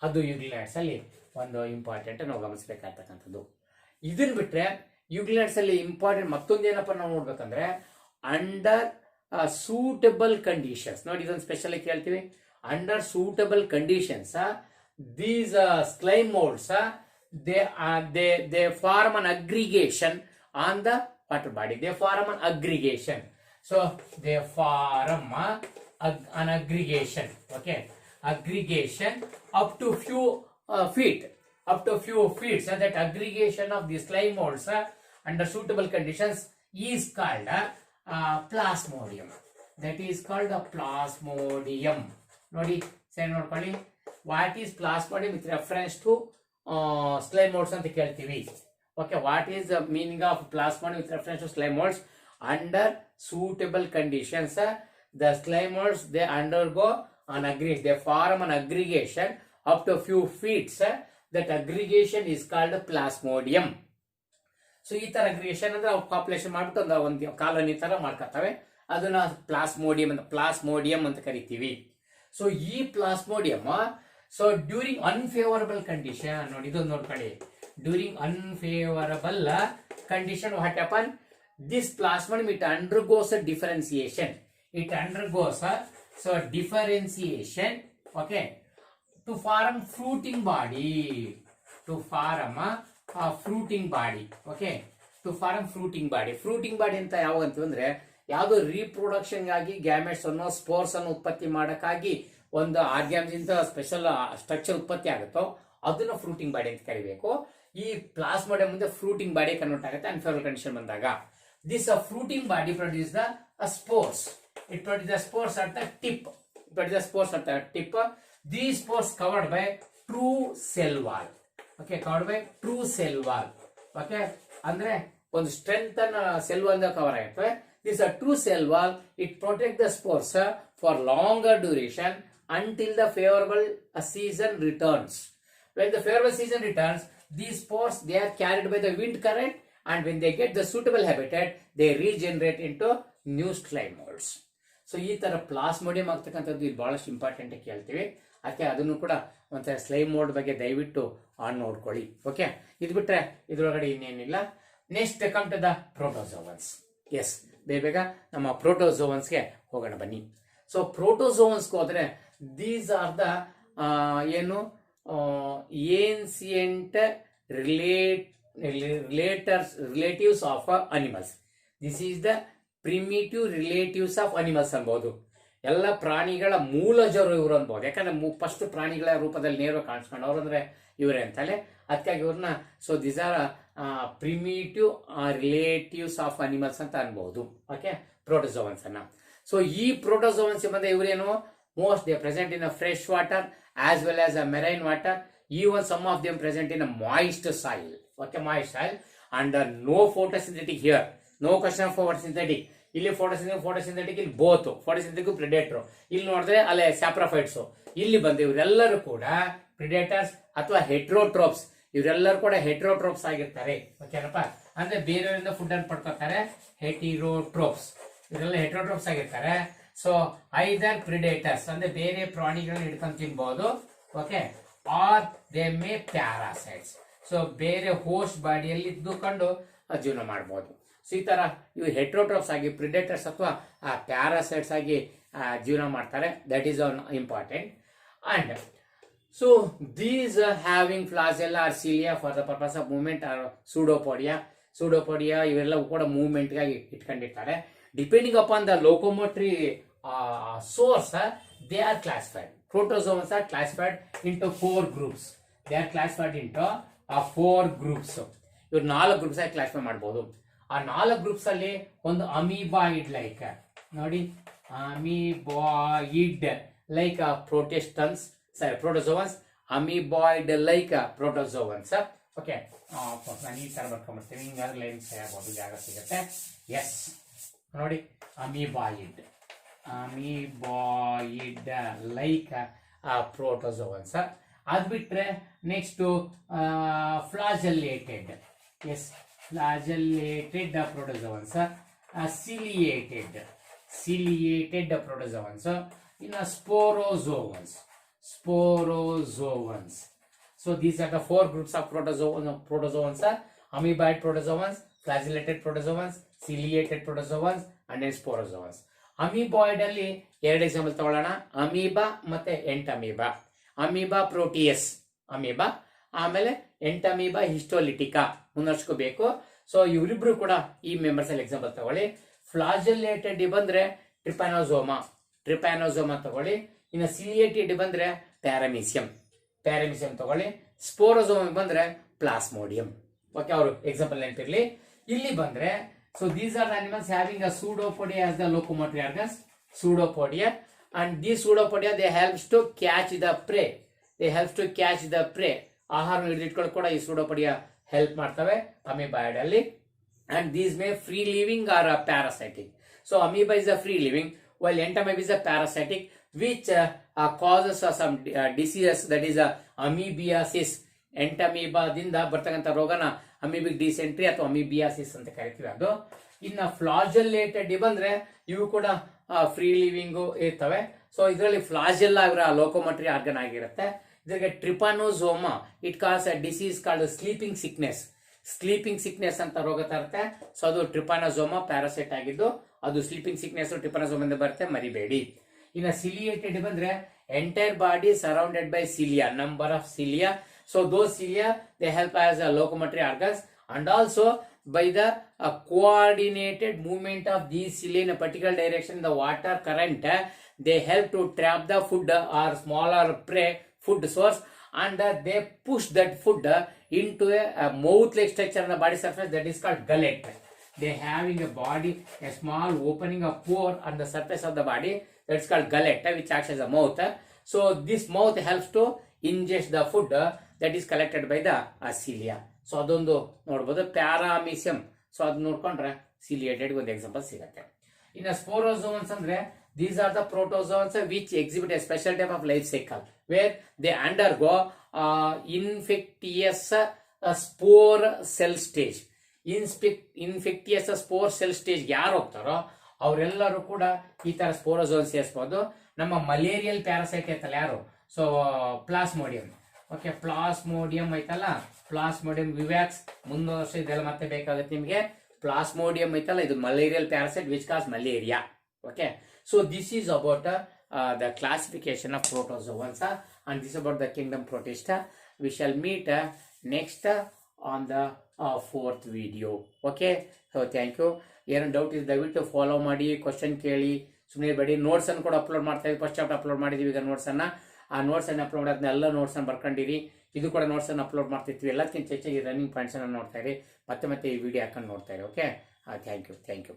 ಅದು ಯುಗ್ಲಿನೈಟ್ಸ್ ಅಲ್ಲಿ ಒಂದು ಇಂಪಾರ್ಟೆಂಟ್ ನಾವು ಗಮನಿಸಬೇಕಾಗ್ತಕ್ಕಂಥದ್ದು. ಇದನ್ನ ಬಿಟ್ರೆ ಯುಗ್ಲಿನೈಟ್ಸ್ ಅಲ್ಲಿ ಇಂಪಾರ್ಟೆಂಟ್ ಮತ್ತೊಂದು ಏನಪ್ಪ ನಾವು ನೋಡ್ಬೇಕಂದ್ರೆ ಅಂಡರ್ ಸೂಟಬಲ್ ಕಂಡೀಷನ್ಸ್. ನೋಡಿ ಇದೊಂದು ಸ್ಪೆಷಲ್ ಆಗಿ ಕೇಳ್ತೀವಿ. Under suitable conditions these slime moulds they form an aggregation on the water body. They form an aggregation. So they form an aggregation. Okay, aggregation up to few feet. So that aggregation of the slime molds under suitable conditions is called plasmodium. That is called a plasmodium. Nodi say nodಕೊಳ್ಳಿ. What is plasmodium with reference to slime molds ಅಂತ ಕೇಳ್ತೀವಿ. Okay, what is the meaning of plasmodium with reference to slime molds? Under suitable conditions, the slime molds they undergo an aggregation. They form an aggregation up to a few feet. That aggregation is called plasmodium. So ಈ ತರ aggregation ಅಂದ್ರೆ ಅವ್ರು population ಮಾಡ್ಬಿಟ್ಟು ಒಂದು colony ತರ ಮಾಡ್ಕೊತವೆ. ಅದನ್ನ plasmodium ಅಂತ ಕರಿತೀವಿ. ಸೊ ಈ plasmodium so during unfavourable condition, ನೋಡಿ ಇದೊಂದು ನೋಡ್ಕೊಳ್ಳಿ. During unfavourable condition what happen? This plasmodium it undergoes a differentiation. It undergoes a differentiation. Okay, to form fruiting body. To form a fruiting body. Okay, to form fruiting body. Fruiting body ಅಂತ ಯಾವ ಅಂತಂದ್ರೆ ಯಾವುದು reproduction ಗಾಗಿ gametes ಅನ್ನೋ spores ಅನ್ನು ಉತ್ಪತ್ತಿ ಮಾಡಕ್ಕಾಗಿ ಒಂದು organza ಇಂದ ಸ್ಪೆಷಲ್ ಸ್ಟ್ರಕ್ಚರ್ ಉತ್ಪತ್ತಿ ಆಗುತ್ತೋ ಅದನ್ನ ಫ್ರೂಟಿಂಗ್ ಬಾಡಿ ಅಂತ ಕರಿಬೇಕು. ಈ ಪ್ಲಾಸ್ಮೋಡಿಯಂ ಮುಂದೆ ಫ್ರೂಟಿಂಗ್ ಬಾಡಿ ಕನ್ವರ್ಟ್ ಆಗುತ್ತೆ ಅನ್ಫೇವರಬಲ್ ಕಂಡೀಷನ್ ಬಂದಾಗ. This fruiting body produces the spores. It produces the spores at the tip. These spores covered by true cell wall. Okay, covered by true cell wall. Okay, ಅಂದ್ರೆ ಒಂದು strength ಅನ್ನ cell wall cover ಆಗುತ್ತೆ. This true cell wall it protects the spores for longer duration until the favorable season returns. When the favorable season returns, these spores they are carried by the wind current. And when they get the suitable habitat, they regenerate into new slime molds. So ಈ ತರ plasmodium ಆಗ್ತಕ್ಕಂಥದ್ದು ಇಲ್ಲಿ ಬಹಳಷ್ಟು important ಕೇಳ್ತೀವಿ. ಅದಕ್ಕೆ ಅದನ್ನು ಕೂಡ ಒಂಥರ ಸ್ಲೈಮ್ ಮೋಲ್ಡ್ ಬಗ್ಗೆ ದಯವಿಟ್ಟು ನೋಡ್ಕೊಳ್ಳಿ. ಓಕೆ, ಇದು ಬಿಟ್ರೆ ಇದ್ರೊಳಗಡೆ ಇನ್ನೇನಿಲ್ಲ. Next come to the protozoans. Yes, ಬೇಗ ನಮ್ಮ ಪ್ರೋಟೋಜೋವನ್ಸ್ಗೆ ಹೋಗೋಣ ಬನ್ನಿ. ಸೊ ಪ್ರೋಟೋಜೋವನ್ಸ್ಗೆ ಹೋದ್ರೆ ದೀಸ್ ಆರ್ ದ ಏನು ancient relatives of animals. This is the primitive relatives of animals ಅನ್ಬಹುದು. ಎಲ್ಲ ಪ್ರಾಣಿಗಳ ಮೂಲಜರು ಇವರು ಅನ್ಬಹುದು. ಯಾಕಂದ್ರೆ ಫಸ್ಟ್ ಪ್ರಾಣಿಗಳ ರೂಪದಲ್ಲಿ ನೇರವಾಗಿ ಕಾಣಿಸ್ಕೊಂಡು ಅವ್ರು ಅಂದ್ರೆ ಇವರೇ ಅಂತಲೇ. ಅದಕ್ಕಾಗಿ ಇವ್ರನ್ನ so this are primitive relatives of animals ಅಂತ ಅನ್ಬಹುದು. ಓಕೆ, ಪ್ರೋಟೋಜೋವನ್ಸ್ ಅನ್ನ. ಸೊ ಈ ಪ್ರೋಟೋಜೋವನ್ಸ್ ಬಂದ ಇವರೇನು most they present in a fresh water as well as a marine water. Even some of them present in a moist soil. Okay, moist soil. And no photosynthetic here. No question of photosynthetic. ಇಲ್ಲಿ photosynthetic ಇಲ್ಲಿ both photosynthetic predator. ಇಲ್ಲಿ ನೋಡಿದ್ರೆ ಅಲ್ಲೇ saprophytes. ಇಲ್ಲಿ ಬಂದು ಇವರೆಲ್ಲರೂ ಕೂಡ predators ಅಥವಾ ಹೆಟ್ರೋಟ್ರೋಪ್ಸ್. ಇವರೆಲ್ಲರೂ ಕೂಡ ಹೆಟ್ರೋಟ್ರೋಪ್ಸ್ ಆಗಿರ್ತಾರೆ. ಓಕೆನಪ್ಪ, ಅಂದ್ರೆ ಬೇರೆಯವರಿಂದ ಫುಡ್ ಅನ್ನು ಪಡ್ಕೊತಾರೆ. ಹೆಟಿರೋಟ್ರೋಪ್ಸ್ ಇವರೆಲ್ಲ ಹೆಟ್ರೋಟ್ರೋಪ್ಸ್ ಆಗಿರ್ತಾರೆ. ಸೊ ಐದರ್ ಪ್ರಿಡೇಟರ್ಸ್ ಅಂದ್ರೆ ಬೇರೆ ಪ್ರಾಣಿಗಳನ್ನ ಹಿಡ್ಕೊಂಡು ತಿನ್ಬಹುದು. Okay, or they may parasites. So ಬೇರೆ ಹೋಸ್ಟ್ ಬಾಡಿಯಲ್ಲಿ ಇದ್ದುಕೊಂಡು ಜೀವನ ಮಾಡಬಹುದು. ಸೊ ಈ ತರ ಇವು ಹೆಟ್ರೋಟ್ರೋಪ್ಸ್ ಆಗಿ ಪ್ರಿಡೇಟರ್ಸ್ ಅಥವಾ ಪ್ಯಾರಾಸೈಟ್ಸ್ ಆಗಿ ಜೀವನ ಮಾಡ್ತಾರೆ. That is important. And so these having flagella or cilia for the purpose of movement or pseudopodia ಇವೆಲ್ಲವೂ ಕೂಡ ಮೂವ್ಮೆಂಟ್ ಗಾಗಿ ಇಟ್ಕೊಂಡಿರ್ತಾರೆ. Depending upon the locomotory source, they are classified. Protozoans are classified into 4 groups. They are classified into 4 groups. ಇವ್ರು 4 groups ಆಗಿ classify ಮಾಡಬಹುದು. ಆ 4 groups ಅಲ್ಲಿ ಒಂದು ಅಮೀಬಾಯಿಡ್ ಲೈಕ್ ನೋಡಿ, ಅಮೀಬಾಯಿಡ್ like ಪ್ರೊಟಿಸ್ಟನ್ಸ್, sorry, protozoans, amoeboid like protozoans. Okay, ನಾನು ಈ ತರ ಬರ್ಕೊಂಡ್ಬರ್ತೀನಿ, ಹಿಂಗಾದ್ರೆ ಲೈನ್ ಸರಿ ಆಗ್ಬೋದು, ಜಾಗ ಸಿಗುತ್ತೆ. ಎಸ್ ನೋಡಿ, ಅಮೀಬಾಯಿಡ್ ಲೈಕ್ ಪ್ರೋಟೋಜೋವನ್ಸ್. ಅದು ಬಿಟ್ರೆ ನೆಕ್ಸ್ಟ್ ಫ್ಲಾಜೆಲ್ಲೇಟೆಡ್, ಎಸ್ ಫ್ಲಾಜೆಲ್ಲೇಟೆಡ್ ಪ್ರೋಟೋಜೋವನ್ಸ್, ciliated protozoans, ಇನ್ನು sporozoans. So these are the 4 groups of protozoans: amoeboid protozoans, flagellated protozoans, ciliated protozoans and then sporozoans. Amoeboid ಅಲ್ಲಿ 2 ಎಕ್ಸಾಂಪಲ್ ತಗೊಳ್ಳೋಣ, ಅಮೀಬಾ ಮತ್ತೆ ಎಂಟಮೀಬಾ. ಅಮೀಬಾ ಪ್ರೋಟಿಯಸ್ ಅಮೀಬಾ, ಆಮೇಲೆ ಎಂಟಮೀಬಾ ಹಿಸ್ಟೋಲಿಟಿಕಾ ಮುಂದರ್ಸ್ಕೋಬೇಕು. ಸೊ ಇವರಿಬ್ರು ಕೂಡ ಈ ಮೆಂಬರ್ಸ್ ಅಲ್ಲಿ ಎಕ್ಸಾಂಪಲ್ ತಗೊಳ್ಳಿ. ಫ್ಲಾಜೆಲ್ಲೇಟೆಡ್ ಬಂದ್ರೆ ಟ್ರಿಪ್ಯಾನೋಸೋಮಾ ತಗೊಳ್ಳಿ. ಇನ್ನು ಸಿಲಿಯೇಟೆಡ್ ಬಂದ್ರೆ ಪ್ಯಾರಾಮೀಸಿಯಂ ತಗೊಳ್ಳಿ. ಸ್ಪೋರೋಸೋಮ್ ಬಂದ್ರೆ ಪ್ಲಾಸ್ಮೋಡಿಯಂ. ಓಕೆ, ಅವರು ಎಕ್ಸಾಂಪಲ್ ನೆನಪಿರ್ಲಿ. ಇಲ್ಲಿ ಬಂದ್ರೆ so these are the animals having a pseudopodia as the locomotory organs, pseudopodia, and these pseudopodia they helps to catch the prey. ಆಹಾರ ಹಿಡಿದಿಟ್ಕೊಳ್ಳೋಕೆ ಕೂಡ ಈ pseudopodia ಹೆಲ್ಪ್ ಮಾಡ್ತವೆ ಅಮೀಬಾಯ್ಡ್ ಅಲ್ಲಿ. And these may free living or parasitic. So amoeba is a free living, while entamoeba is a parasitic, which causes some diseases, that is amoebiasis. ಎಂಟಮೀಬಾ ದಿಂದ ಬರ್ತಕ್ಕಂಥ ರೋಗನ amoebic dysentery ಅಥವಾ ಅಮೀಬಿಯಾಸಿಸ್ ಅಂತ ಕರಿತೀವಿ. ಅದು ಇನ್ನ ಫ್ಲಾಜೆಲ್ಲೇಟೆಡ್ ಬಂದ್ರೆ ಇವು ಕೂಡ ಫ್ರೀ ಲಿವಿಂಗ್ ಇರ್ತವೆ. ಸೊ ಇದರಲ್ಲಿ ಫ್ಲಾಜೆಲ್ಲಾ ಇವರ ಲೋಕೋಮೋಟರಿ ಆರ್ಗನ್ ಆಗಿರುತ್ತೆ. ಇದಕ್ಕೆ trypanosoma it causes a disease called sleeping sickness ಅಂತ ರೋಗ ತರುತ್ತೆ. ಸೊ ಅದು ಟ್ರಿಪಾನೋಸೋಮಾ ಪ್ಯಾರಾಸೈಟ್ ಆಗಿದ್ದು, ಅದು ಸ್ಲೀಪಿಂಗ್ ಸಿಕ್ನೆಸ್ ಟ್ರಿಪಾನೋಸೋಮಾ ಬರುತ್ತೆ, ಮರಿಬೇಡಿ. ಇನ್ನು ಸಿಲಿಯೇಟೆಡ್ ಬಂದ್ರೆ entire body surrounded by cilia, number of cilia. So those cilia they help as a locomotory organs, and also by the coordinated movement of these cilia in a particular direction in the water current, they help to trap the food or smaller prey food source, and they push that food into a mouth-like structure on the body surface that is called gullet. They having a body, a small opening, a pore on the surface of the body, that is called gullet, which acts as a mouth. So this mouth helps to ingest the food that is collected by the cilia. So ಅದೊಂದು ನೋಡ್ಬೋದು. ಪ್ಯಾರಾಮೀಸಿಯಂ, so ಅದು ನೋಡ್ಕೊಂಡ್ರೆ ciliated ಒಂದು example ಸಿಗುತ್ತೆ. ಇನ್ನು ಸ್ಪೋರೋಜೋನ್ಸ್ ಅಂದ್ರೆ these are the protozoans which exhibit a special type of life cycle where they undergo infectious spore cell stage. infectious spore cell stage ಯಾರು ಹೋಗ್ತಾರೋ ಅವರೆಲ್ಲರೂ ಕೂಡ ಈ ತರ ಸ್ಪೋರೋಜೋನ್ ಸೇರಿಸಬಹುದು. ನಮ್ಮ ಮಲೇರಿಯಲ್ ಪ್ಯಾರಾಸೈಟ್ ಐತಲ್ಲ ಯಾರು, ಸೊ ಪ್ಲಾಸ್ಮೋಡಿಯಂ. ಓಕೆ, ಪ್ಲಾಸ್ಮೋಡಿಯಂ ಐತಲ್ಲ, ಪ್ಲಾಸ್ಮೋಡಿಯಂ ವಿವ್ಯಾಕ್ಸ್, ಮುಂದಿನ ವರ್ಷ ಇದೆಲ್ಲ ಮತ್ತೆ ಬೇಕಾಗುತ್ತೆ ನಿಮಗೆ. ಪ್ಲಾಸ್ಮೋಡಿಯಂ ಐತಲ್ಲ, ಇದು malarial parasite which causes malaria. Okay, so this is about the classification of protozoans, and this is about the kingdom protista. We shall meet next on the 4th video. Okay, so thank you. ಏನು doubt ಇದೆ ದಯವಿಟ್ಟು follow ಮಾಡಿ, question ಕೇಳಿ, ಸುಮ್ಮನೆ ಬೇಡಿ. Notes ಅನ್ನು ಕೂಡ upload ಮಾಡ್ತಾ ಇದ್ದೀವಿ. ಫಸ್ಟ್ ಚಾಪ್ಟರ್ ಅಪ್ಲೋಡ್ ಮಾಡಿದೀವಿ, ಈಗ ನೋಟ್ಸ್ ಅನ್ನ ಅಪ್ಲೋಡ್ ಮಾಡಿದ್ನ ಎಲ್ಲ ನೋಟ್ಸ್ ಅನ್ನು ಬರ್ಕೊಂಡಿರಿ. ಇದು ಕೂಡ ನೋಟ್ಸ್ ಅನ್ನು ಅಪ್ಲೋಡ್ ಮಾಡ್ತಿರ್ತೀವಿ. ಎಲ್ಲಕ್ಕಿಂತ ಹೆಚ್ಚಾಗಿ ರನ್ನಿಂಗ್ ಪಾಯಿಂಟ್ಸ್ ಅನ್ನು ನೋಡ್ತಾ ಇರಿ, ಮತ್ತೆ ಈ ವಿಡಿಯೋ ಹಾಕೊಂಡು ನೋಡ್ತಾ ಇರಿ. Okay, thank you.